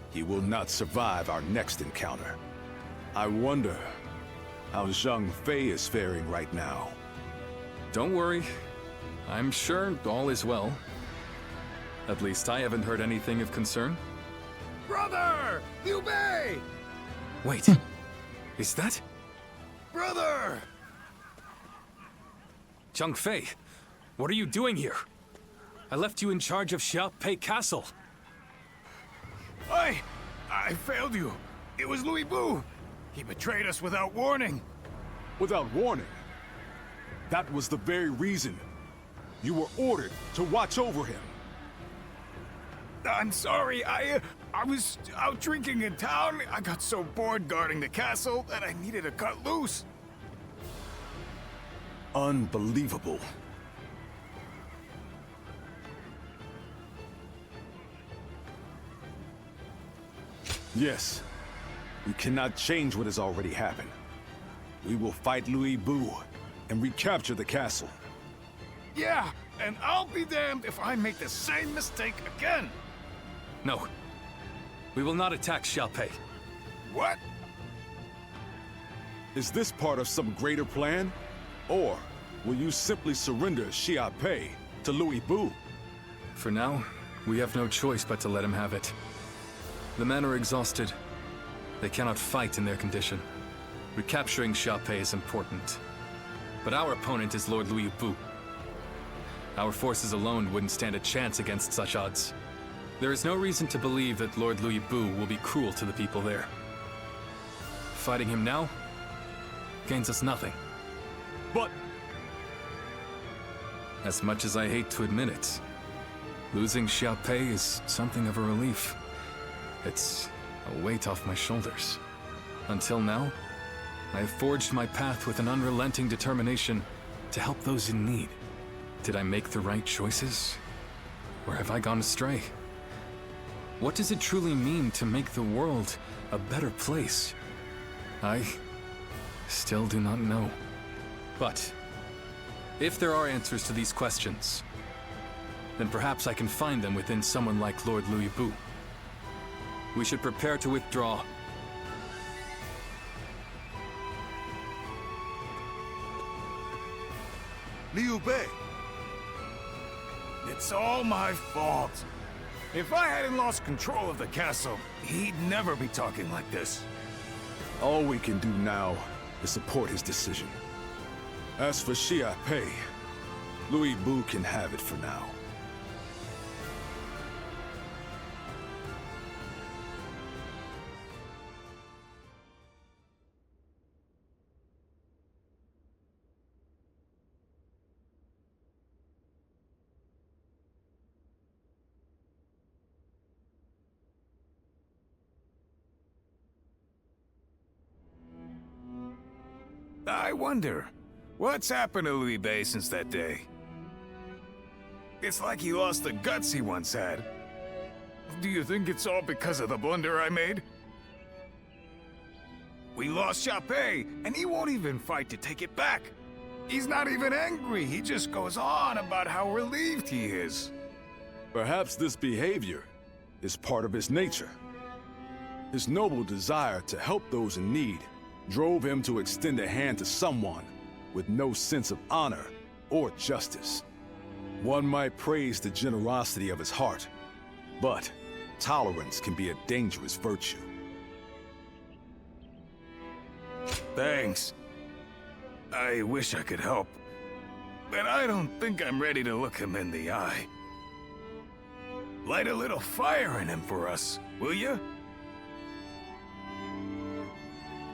He will not survive our next encounter. I wonder how Zhang Fei is faring right now. Don't worry. I'm sure all is well. At least I haven't heard anything of concern. Brother! Liu Bei! Wait, is that? Brother! Zhang Fei, what are you doing here? I left you in charge of Xiaopei Castle. I failed you. It was Liu Bei. He betrayed us without warning. Without warning? That was the very reason you were ordered to watch over him. I'm sorry, I was out drinking in town. I got so bored guarding the castle that I needed to cut loose. Unbelievable. Yes, we cannot change what has already happened. We will fight Liu Bei and recapture the castle. Yeah, and I'll be damned if I make the same mistake again. No, we will not attack Xiaopei. What? Is this part of some greater plan? Or will you simply surrender Xiaopei to Liu Bei? For now, we have no choice but to let him have it. The men are exhausted. They cannot fight in their condition. Recapturing Xiaopei is important. But our opponent is Lord Liu Bei. Our forces alone wouldn't stand a chance against such odds. There is no reason to believe that Lord Liu Bei will be cruel to the people there. Fighting him now gains us nothing. But as much as I hate to admit it, losing Xiaopei is something of a relief. It's a weight off my shoulders. Until now, I have forged my path with an unrelenting determination to help those in need. Did I make the right choices? Or have I gone astray? What does it truly mean to make the world a better place? I still do not know. But if there are answers to these questions, then perhaps I can find them within someone like Lord Liu Bei. We should prepare to withdraw. Liu Bei. It's all my fault. If I hadn't lost control of the castle, he'd never be talking like this. all we can do now is support his decision. As for Xiaopei, Liu Bei can have it for now. I wonder, what's happened to Liu Bei since that day? It's like he lost the guts he once had. Do you think it's all because of the blunder I made? We lost Xiaopei, and he won't even fight to take it back. He's not even angry, he just goes on about how relieved he is. Perhaps this behavior is part of his nature. His noble desire to help those in need drove him to extend a hand to someone with no sense of honor or justice. One might praise the generosity of his heart, but tolerance can be a dangerous virtue. Thanks. I wish I could help, but I don't think I'm ready to look him in the eye. Light a little fire in him for us, will you?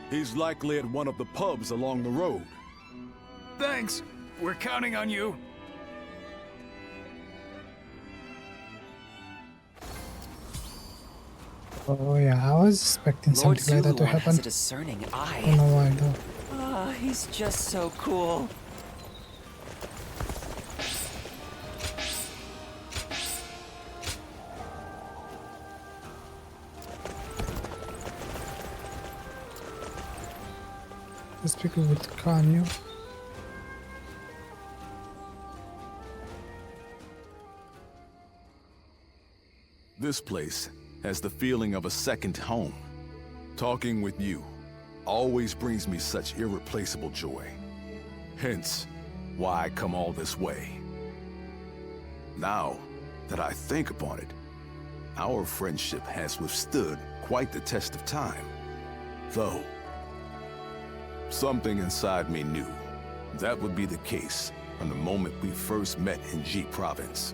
He's likely at one of the pubs along the road. Thanks. We're counting on you. Oh yeah, I was expecting something like that to happen. Has a discerning eye. I don't know why though. Ah, he's just so cool. Let's speak with Kanyu. This place has the feeling of a second home. Talking with you always brings me such irreplaceable joy. Hence, why I come all this way. Now that I think upon it, our friendship has withstood quite the test of time. Though, something inside me knew that would be the case from the moment we first met in Ji Province.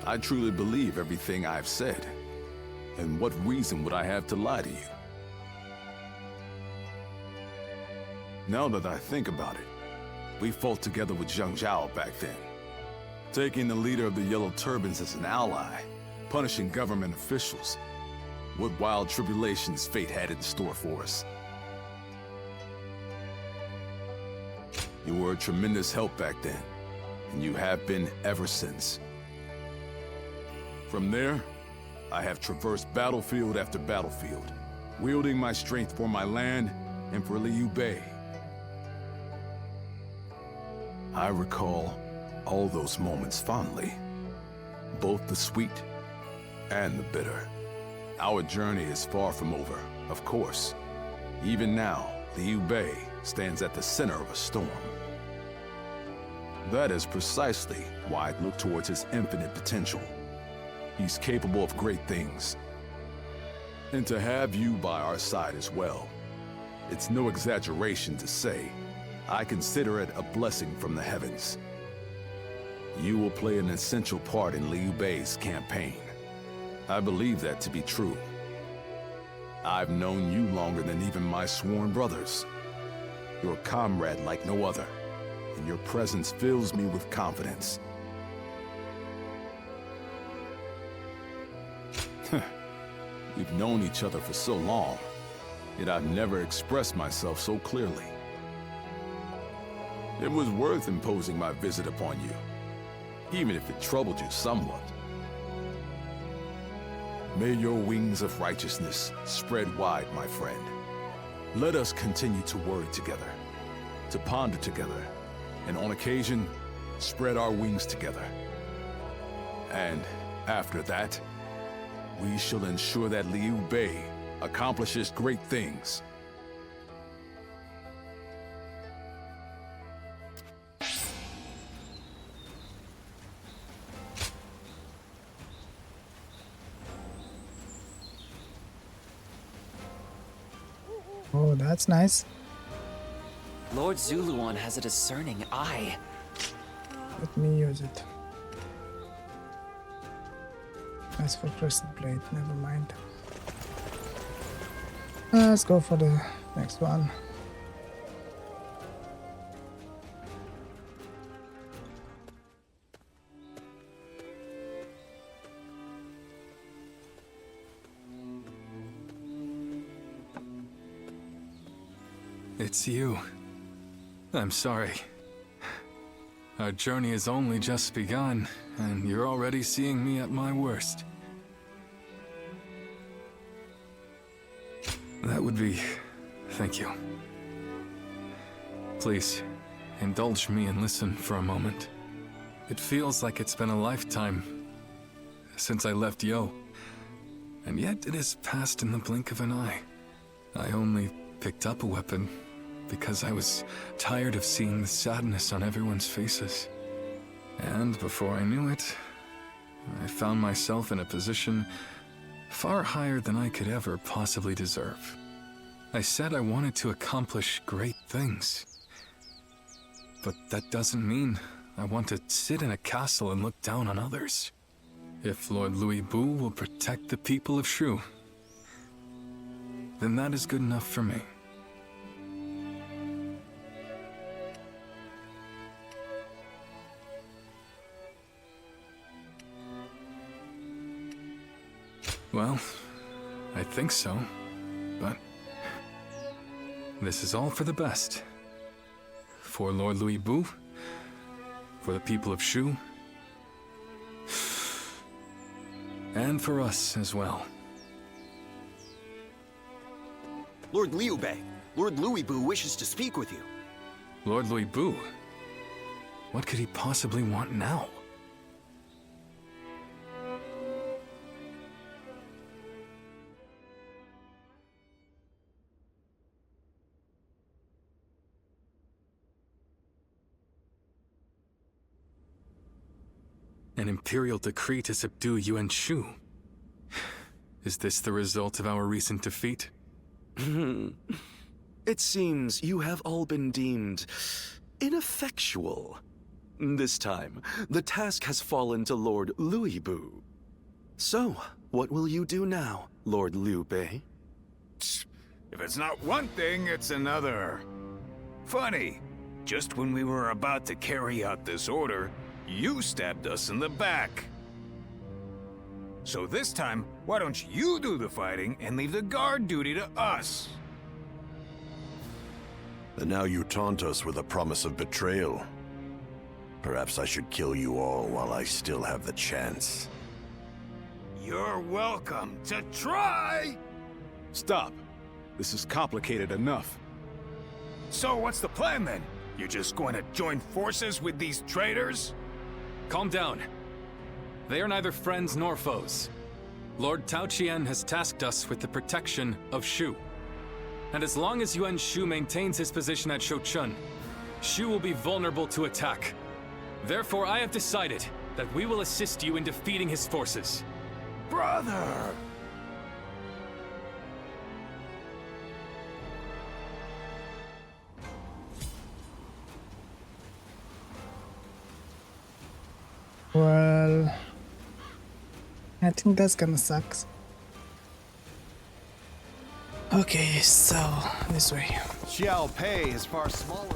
I truly believe everything I've said. And what reason would I have to lie to you? Now that I think about it, we fought together with Zheng Zhao back then, taking the leader of the Yellow Turbans as an ally, punishing government officials. What wild tribulations fate had in store for us. You were a tremendous help back then, and you have been ever since. From there, I have traversed battlefield after battlefield, wielding my strength for my land and for Liu Bei. I recall all those moments fondly, both the sweet and the bitter. Our journey is far from over, of course. Even now, Liu Bei stands at the center of a storm. That is precisely why I look towards his infinite potential. He's capable of great things. And to have you by our side as well, it's no exaggeration to say, I consider it a blessing from the heavens. You will play an essential part in Liu Bei's campaign. I believe that to be true. I've known you longer than even my sworn brothers. You're a comrade like no other, and your presence fills me with confidence. We've known each other for so long, yet I've never expressed myself so clearly. It was worth imposing my visit upon you, even if it troubled you somewhat. May your wings of righteousness spread wide, my friend. Let us continue to worry together, to ponder together, and on occasion, spread our wings together. And after that, we shall ensure that Liu Bei accomplishes great things. Oh, that's nice. Lord Zuluan has a discerning eye. Let me use it. As for Crescent Blade, never mind. Let's go for the next one. It's you. I'm sorry. Our journey has only just begun, and you're already seeing me at my worst. That would be... thank you. Please, indulge me and listen for a moment. It feels like it's been a lifetime since I left Yo, and yet it has passed in the blink of an eye. I only picked up a weapon because I was tired of seeing the sadness on everyone's faces. And before I knew it, I found myself in a position far higher than I could ever possibly deserve. I said I wanted to accomplish great things. But that doesn't mean I want to sit in a castle and look down on others. If Lord Liu Bei will protect the people of Shu, then that is good enough for me. Well, I think so, but this is all for the best. For Lord Liu Bei, for the people of Shu, and for us as well. Lord Liu Bei. Lord Liu Bei wishes to speak with you. Lord Liu Bei? What could he possibly want now? An imperial decree to subdue Yuan Shu. Is this the result of our recent defeat? It seems you have all been deemed ineffectual. This time, the task has fallen to Lord Liu Bei. So, what will you do now, Lord Liu Bei? If it's not one thing, it's another. Funny, just when we were about to carry out this order, you stabbed us in the back. So this time, why don't you do the fighting and leave the guard duty to us? And now you taunt us with a promise of betrayal. Perhaps I should kill you all while I still have the chance. You're welcome to try! Stop. This is complicated enough. So what's the plan then? You're just going to join forces with these traitors? Calm down. They are neither friends nor foes. Lord Tao Qian has tasked us with the protection of Shu. And as long as Yuan Shu maintains his position at Shouchun, Shu will be vulnerable to attack. Therefore, I have decided that we will assist you in defeating his forces. Brother! Well, I think that's gonna suck. Okay, so this way. Liu Bei is far smaller.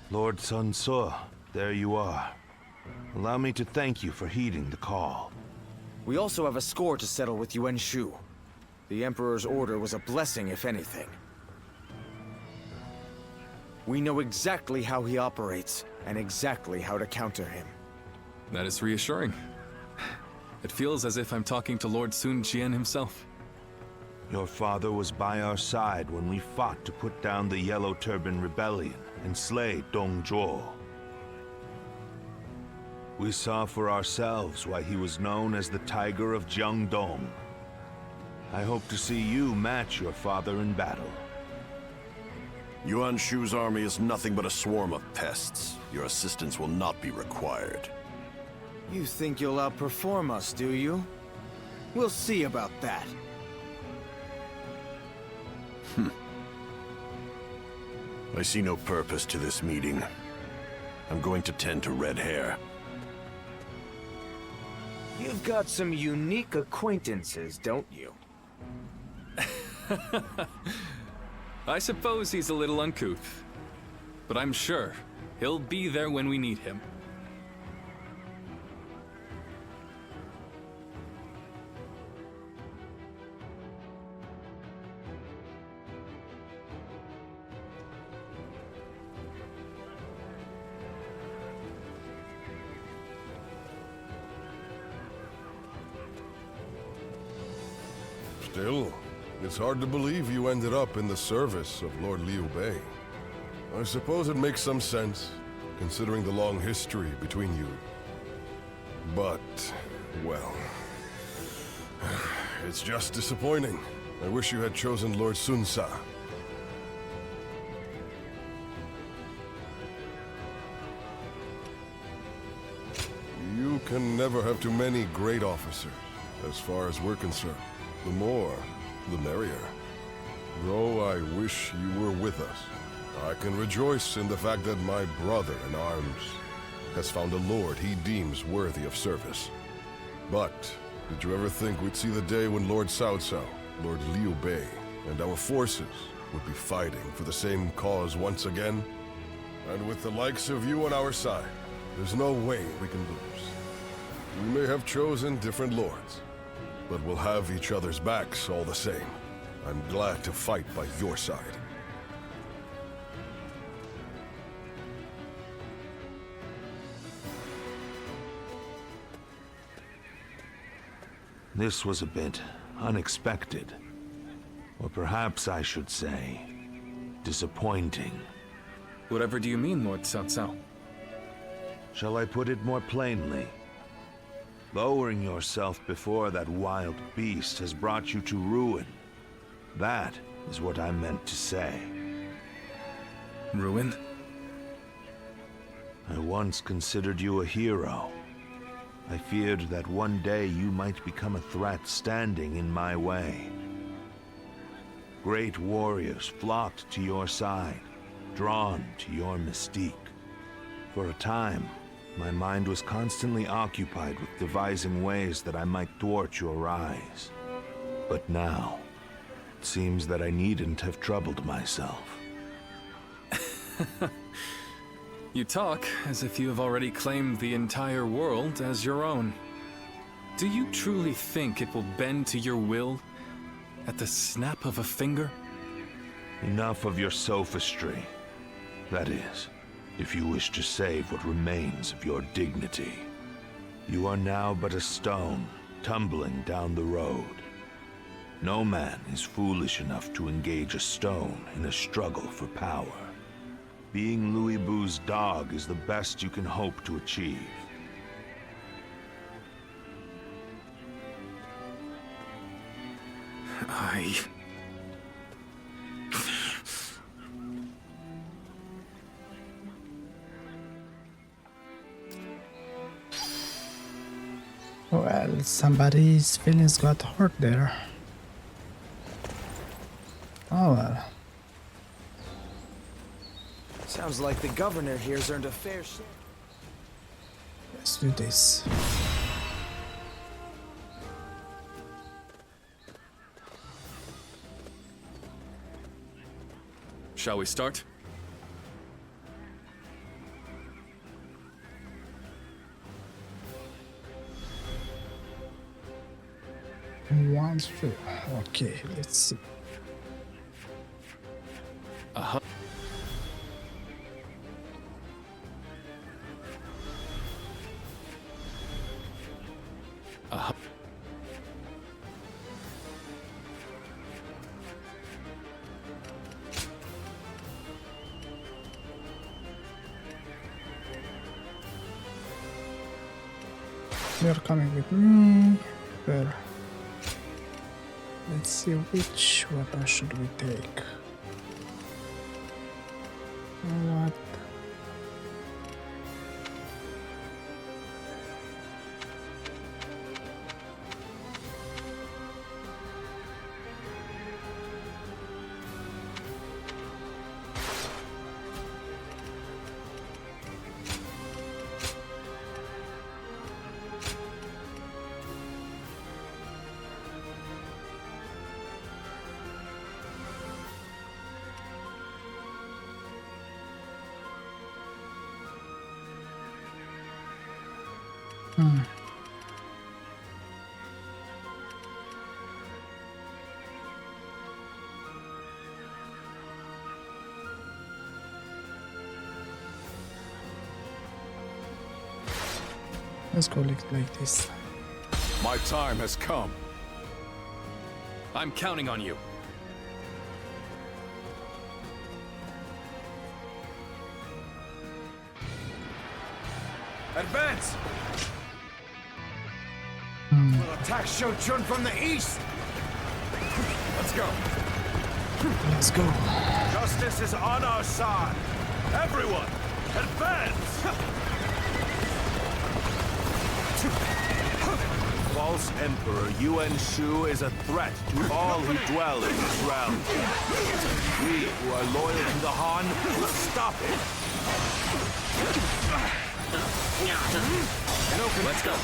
Lord Sun Ce, there you are. Allow me to thank you for heeding the call. We also have a score to settle with Yuan Shu. The Emperor's order was a blessing, if anything. We know exactly how he operates, and exactly how to counter him. That is reassuring. It feels as if I'm talking to Lord Sun Jian himself. Your father was by our side when we fought to put down the Yellow Turban Rebellion and slay Dong Zhuo. We saw for ourselves why he was known as the Tiger of Jiangdong. I hope to see you match your father in battle. Yuan Shu's army is nothing but a swarm of pests. Your assistance will not be required. You think you'll outperform us, do you? We'll see about that. I see no purpose to this meeting. I'm going to tend to red hair. You've got some unique acquaintances, don't you? I suppose he's a little uncouth, but I'm sure he'll be there when we need him. Still, it's hard to believe you ended up in the service of Lord Liu Bei. I suppose it makes some sense, considering the long history between you. But, well, it's just disappointing. I wish you had chosen Lord Sun Ce. You can never have too many great officers, as far as we're concerned. The more, the merrier. Though I wish you were with us. I can rejoice in the fact that my brother in arms has found a lord he deems worthy of service. But, did you ever think we'd see the day when Lord Cao Cao, Lord Liu Bei, and our forces would be fighting for the same cause once again? And with the likes of you on our side, there's no way we can lose. We may have chosen different lords, but we'll have each other's backs all the same. I'm glad to fight by your side. This was a bit unexpected. Or perhaps I should say, disappointing. Whatever do you mean, Lord Cao Cao? Shall I put it more plainly? Lowering yourself before that wild beast has brought you to ruin. That is what I meant to say. Ruin? I once considered you a hero. I feared that one day you might become a threat standing in my way. Great warriors flocked to your side, drawn to your mystique. For a time, my mind was constantly occupied with devising ways that I might thwart your rise. But now, it seems that I needn't have troubled myself. You talk as if you have already claimed the entire world as your own. Do you truly think it will bend to your will at the snap of a finger? Enough of your sophistry. That is, if you wish to save what remains of your dignity. You are now but a stone, tumbling down the road. No man is foolish enough to engage a stone in a struggle for power. Being Liu Bei's dog is the best you can hope to achieve. Well, somebody's feelings got hurt there. Oh well. Sounds like the governor here's earned a fair share. Let's do this. Shall we start? One through. Okay, let's see. Uh-huh. You're coming with me. Where? Let's see which weapon should we take. What? Let's go like this. My time has come. I'm counting on you. Advance! We'll attack Shou Chun from the east! Let's go! Let's go. Justice is on our side! Everyone, advance! False Emperor Yuan Shu is a threat to all who dwell in this realm. We who are loyal to the Han will stop it. Let's go.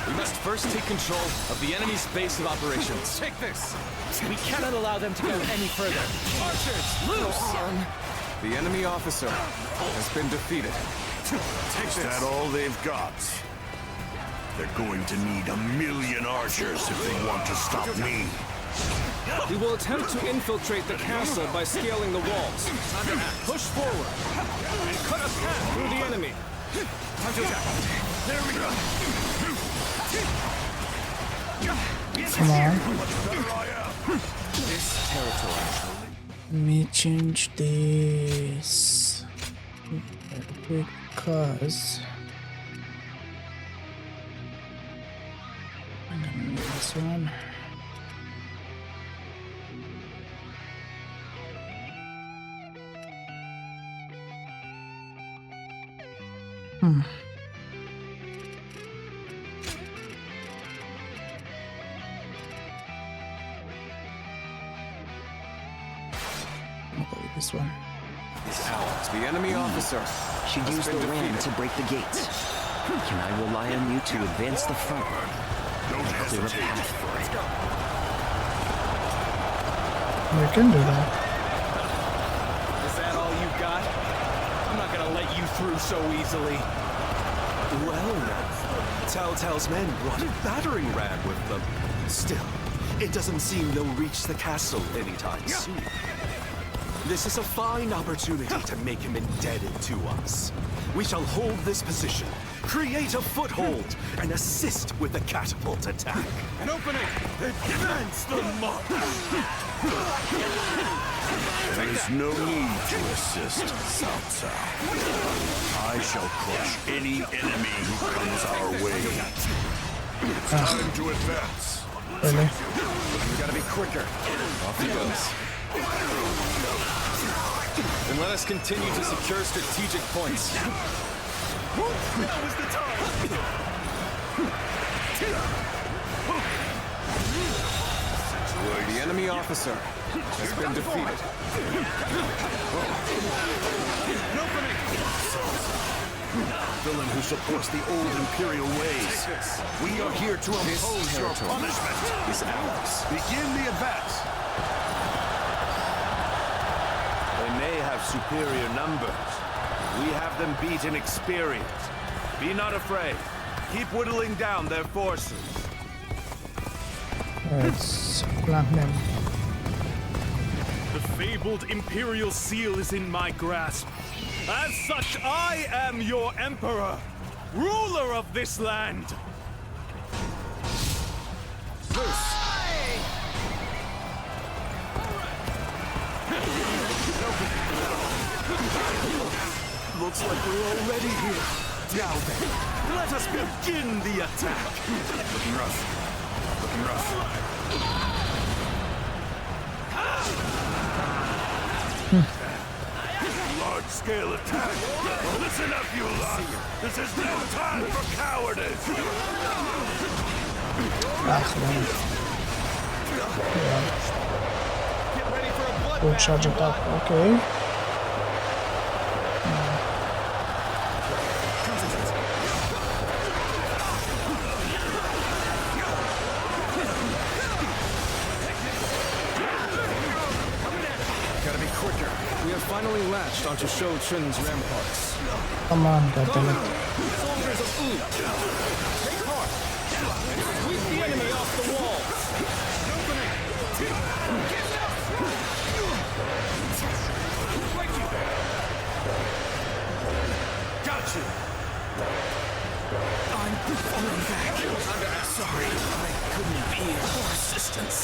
We must first take control of the enemy's base of operations. Take this! We cannot allow them to go any further. Archers, loose! The enemy officer has been defeated. Take Is this. that all they've got? They're going to need 1,000,000 archers if they want to stop me. We will attempt to infiltrate the castle by scaling the walls. Push forward and cut a path through the enemy. Time to attack. There we go. Come on. This territory. Let me change this because I'm gonna need this one. I'll go with this one. The enemy officer should use the ram to break the gates. Can I rely on you to advance the front and clear a path for it? You can do that. Is that all you got? I'm not gonna let you through so easily. Well, Cao Cao's men brought a battering ram with them. Still, it doesn't seem they'll reach the castle anytime soon. This is a fine opportunity to make him indebted to us. We shall hold this position, create a foothold, and assist with the catapult attack. An opening! Advance the march! There is no need to assist, Cao Cao. I shall crush any enemy who comes our way. It's time to advance. Really? We gotta be quicker. Off he goes. Then let us continue to secure strategic points. Now is the time! The enemy officer has been defeated. Villain who supports the old Imperial ways. We are here to impose your punishment. Is ours. Begin the advance. They may have superior numbers. We have them beat in experience. Be not afraid. Keep whittling down their forces. Let's flank them. The fabled Imperial seal is in my grasp. As such, I am your Emperor, ruler of this land. Looks like we're already here. Now then, let us begin the attack. Looking rough. Looking rough. Large-scale attack. Listen up, you lot. This is no time for cowardice. Get ready for a bloodbath. Good charge attack. Okay. Finally latched onto Shou Chun's ramparts. Come on, goddammit. Soldiers of Wu, take heart. Sweep the enemy off the walls. Got you. I'm falling back. Sorry, I couldn't be more assistance.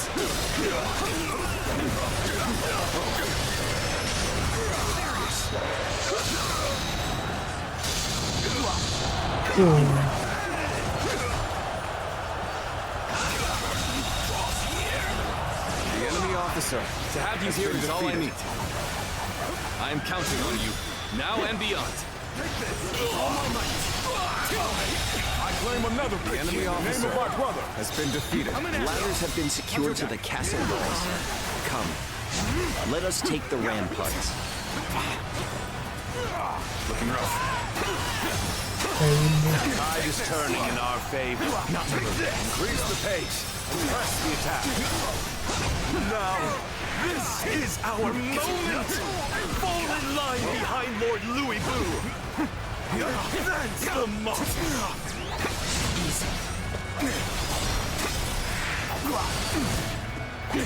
The enemy officer. To have you here is all I need. I am counting on you, now and beyond. I claim another The enemy officer name of my brother has been defeated. Ladders have been secured to the castle walls. Come, let us take the ramparts. Looking rough. The tide is turning in our favor. Increase the pace and press the attack. Now, this is our moment. Fall in line behind Lord Liu Bei. That's the monster. The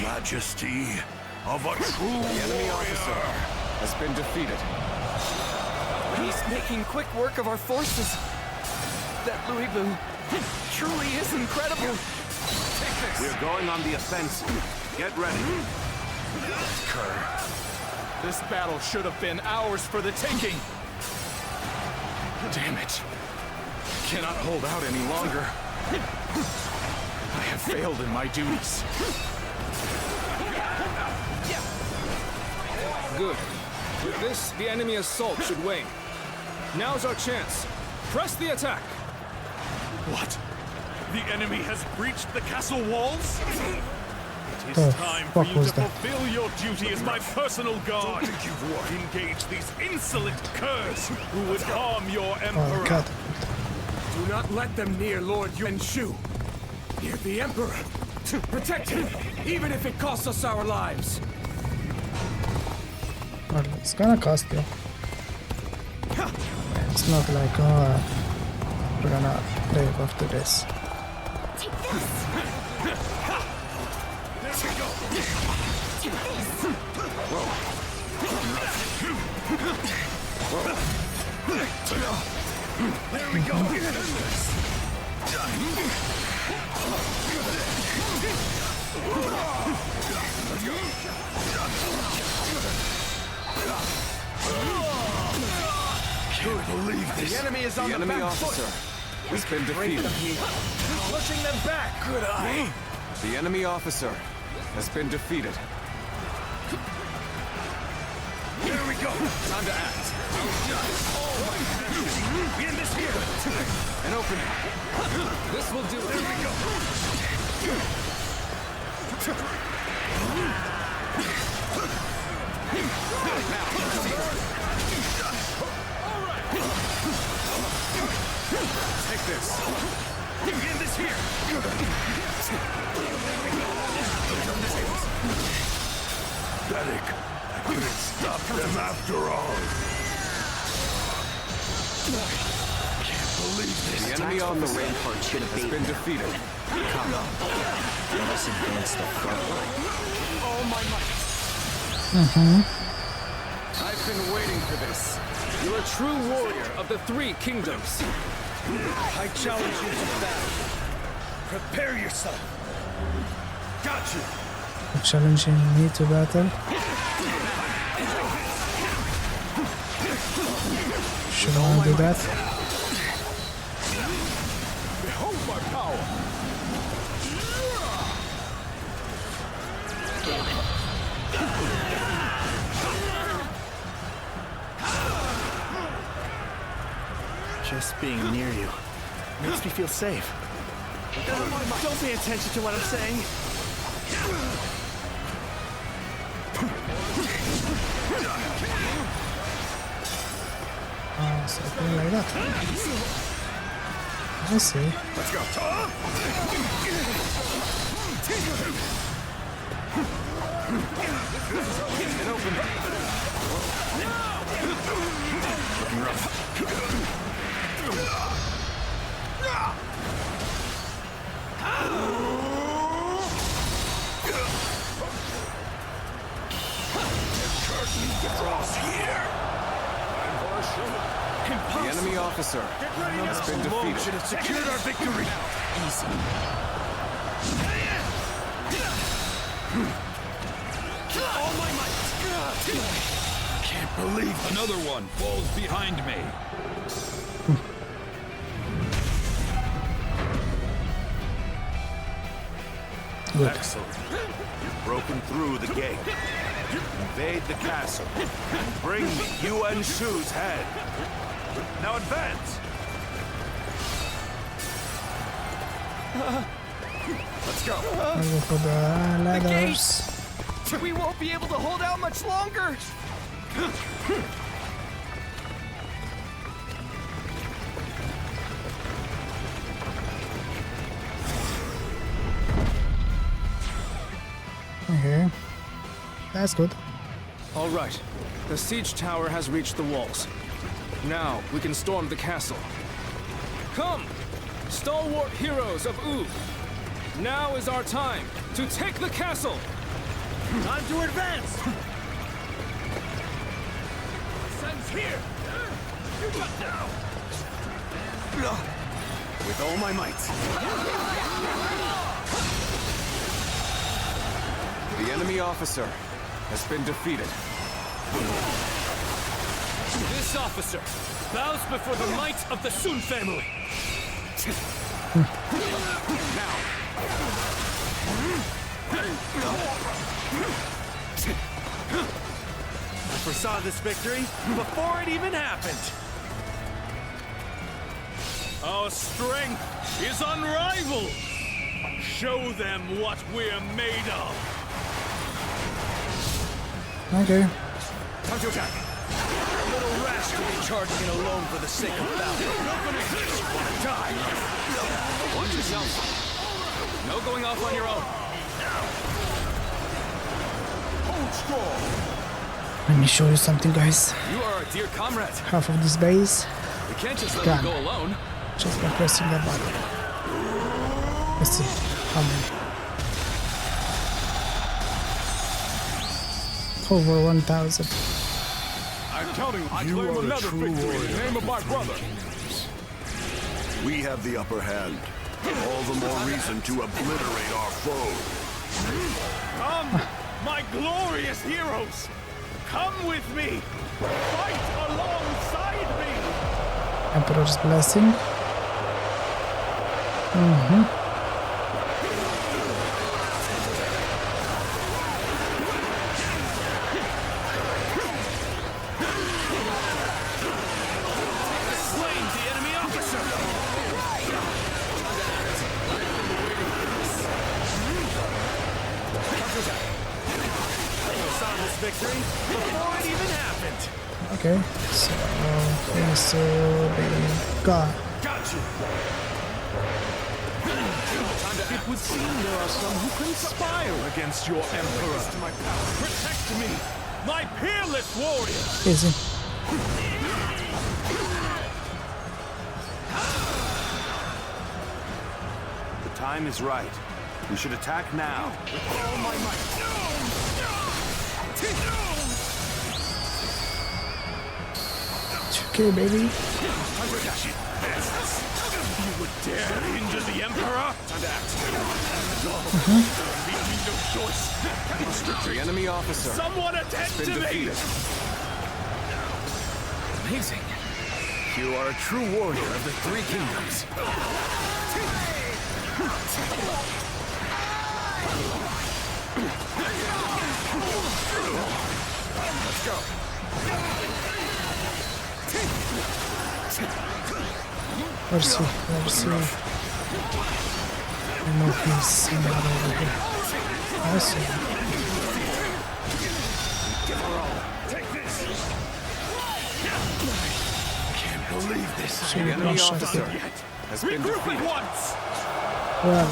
majesty of a true enemy officer has been defeated. He's making quick work of our forces. That Liu Bei truly is incredible. Take this. We're going on the offensive. Get ready. This battle should have been ours for the taking. Damn it. Cannot hold out any longer. I have failed in my duties. Good. With this, the enemy assault should wane. Now's our chance. Press the attack. What? The enemy has breached the castle walls? It Oh, is time for what you was to that? fulfill your duty as my personal guard. Engage these insolent curs who would harm your Oh, emperor. God. Do not let them near Lord Yuan Shu. Near the Emperor. Protect him, even if it costs us our lives. Well, it's gonna cost you. It's not like, oh, we're gonna live after this. Take this. There we go. Take this. There we go. Can't believe this. The enemy is on the enemy officer has been defeated. Pushing them back. Good eye. The enemy officer has been defeated. Here we go. Time to act. We end this here. An opening. This will do it. There we go. Take this. We end this here. Pathetic. I couldn't stop them after all. Can't believe this. The enemy Attacks from the officer rampart should have has been defeated. Come on. Let us advance the front line. Oh my might. I've been waiting for this. You're a true warrior of the three kingdoms. I challenge you to battle. Prepare yourself. Got you. Challenging me to battle. Should I do that? Behold my power. Just being near you makes me feel safe. Don't pay attention to what I'm saying. Something like that. I see. Let's go. An open. Looking rough. The enemy officer has been defeated. Should have secured our victory. Easy. All my might. Can't believe another one falls behind me. Good. Excellent. You've broken through the gate. Invade the castle. And bring me Yuan Shu's head. Now advance. Let's go. I'll go for the ladders. We won't be able to hold out much longer. Okay. That's good. All right. The siege tower has reached the walls. Now we can storm the castle. Come, stalwart heroes of Wu. Now is our time to take the castle! Time to advance! Sen's here! You got now! With all my might. The enemy officer has been defeated. This officer bows before the might of the Sun family. Now. I foresaw this victory before it even happened. Our strength is unrivaled. Show them what we're made of. Okay. Time to attack. A little rash to be charging in alone for the sake of battle. Opening this, you wanna die? Watch yourself. No going off on your own. Hold strong. Let me show you something, guys. You are a dear comrade. Half of this base. We can't just let Done. you go alone. Just by pressing that button. Let's see how many. Over 1,000. I'm counting. I You claim are a another true victory in warrior the name of my brother. We have the upper hand. All the more reason to obliterate our foe. Come, my glorious heroes! Come with me! Fight alongside me! Emperor's blessing. Mm-hmm. Slain the enemy officer! I saw this victory before it even happened! Okay, so this will be gone. Got you! It would seem there are some who conspire against your emperor. Protect me, my peerless warrior! Easy. The time is right. We should attack now. With all my might. Okay, baby. You would dare injure the Emperor? Time to act. Leave me no choice. The enemy officer Someone attend has been to me! defeated. Amazing. You are a true warrior of the Three Kingdoms. Let's go. Let's see. Remove this over here. Awesome. Can't believe this. So The we enemy can shot officer it. has been Regroup at defeated. once! Well,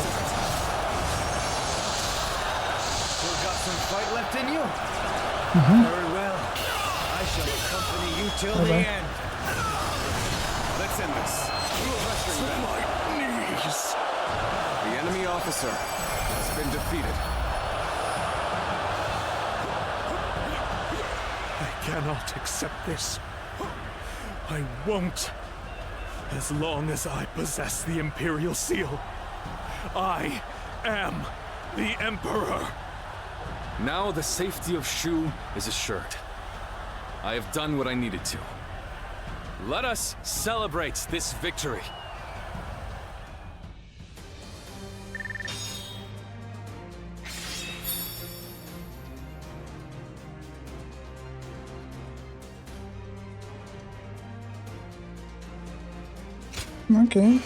Still got some fight left in you? Very well. I shall accompany you till the Bye-bye. end. Let's end this. My knees. The enemy officer has been defeated. I cannot accept this. I won't. As long as I possess the Imperial Seal. I am the Emperor. Now the safety of Shu is assured. I have done what I needed to. Let us celebrate this victory. okay.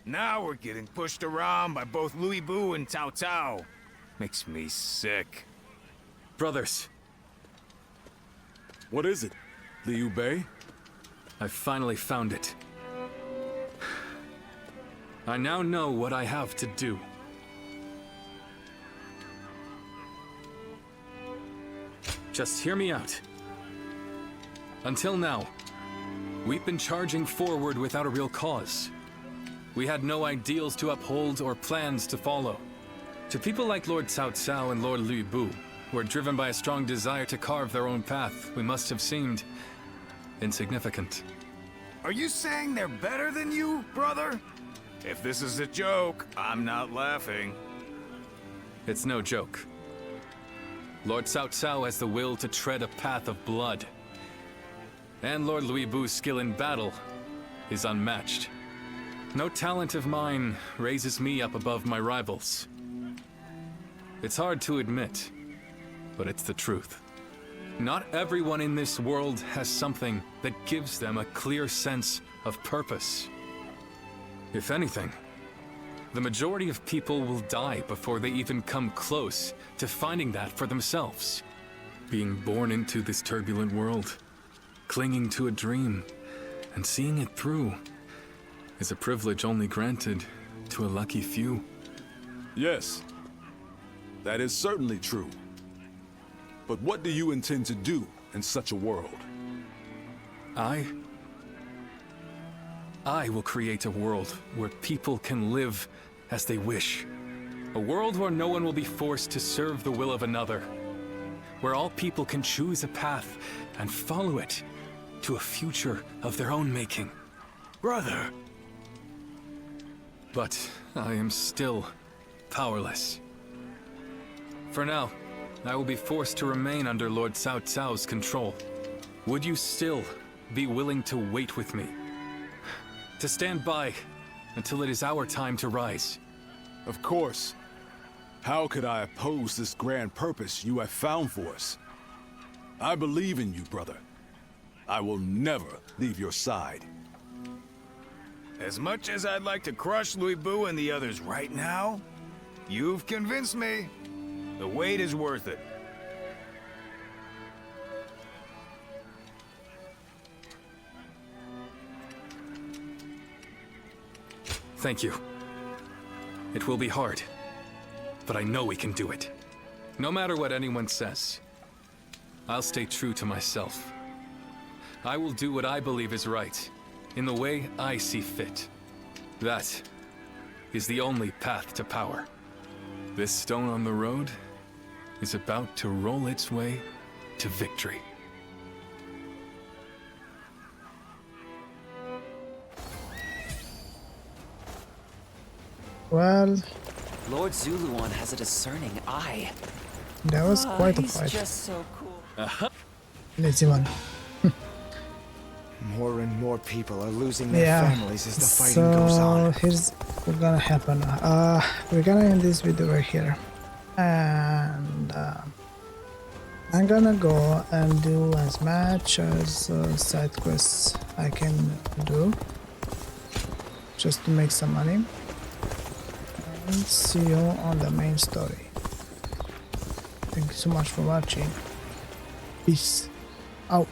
Now we're getting pushed around by both Liu Bei and Cao Cao. Makes me sick. Brothers. What is it? Liu Bei? I finally found it. I now know what I have to do. Just hear me out. Until now, we've been charging forward without a real cause. We had no ideals to uphold or plans to follow. To people like Lord Cao Cao and Lord Liu Bei, who are driven by a strong desire to carve their own path, we must have seemed insignificant. Are you saying they're better than you, brother? If this is a joke, I'm not laughing. It's no joke. Lord Cao Cao has the will to tread a path of blood. And Lord Liu Bei's skill in battle is unmatched. No talent of mine raises me up above my rivals. It's hard to admit, but it's the truth. Not everyone in this world has something that gives them a clear sense of purpose. If anything, the majority of people will die before they even come close to finding that for themselves. Being born into this turbulent world, clinging to a dream, and seeing it through is a privilege only granted to a lucky few. Yes, that is certainly true. But what do you intend to do in such a world? I will create a world where people can live as they wish. A world where no one will be forced to serve the will of another. Where all people can choose a path and follow it to a future of their own making. Brother! But I am still powerless. For now, I will be forced to remain under Lord Cao Cao's control. Would you still be willing to wait with me? To stand by until it is our time to rise? Of course. How could I oppose this grand purpose you have found for us? I believe in you, brother. I will never leave your side. As much as I'd like to crush Liu Bei and the others right now, you've convinced me. The wait is worth it. Thank you. It will be hard, but I know we can do it. No matter what anyone says, I'll stay true to myself. I will do what I believe is right, in the way I see fit. That is the only path to power. This stone on the road is about to roll its way to victory. Well, Lord Zuluan has a discerning eye. that was quite a He's fight. just so cool. Let's see one. More and more people are losing their families as the fighting so goes on. here's what's gonna happen. We're gonna end this video right here, and I'm gonna go and do as much as side quests I can do, just to make some money. And see you on the main story. Thank you so much for watching. Peace out.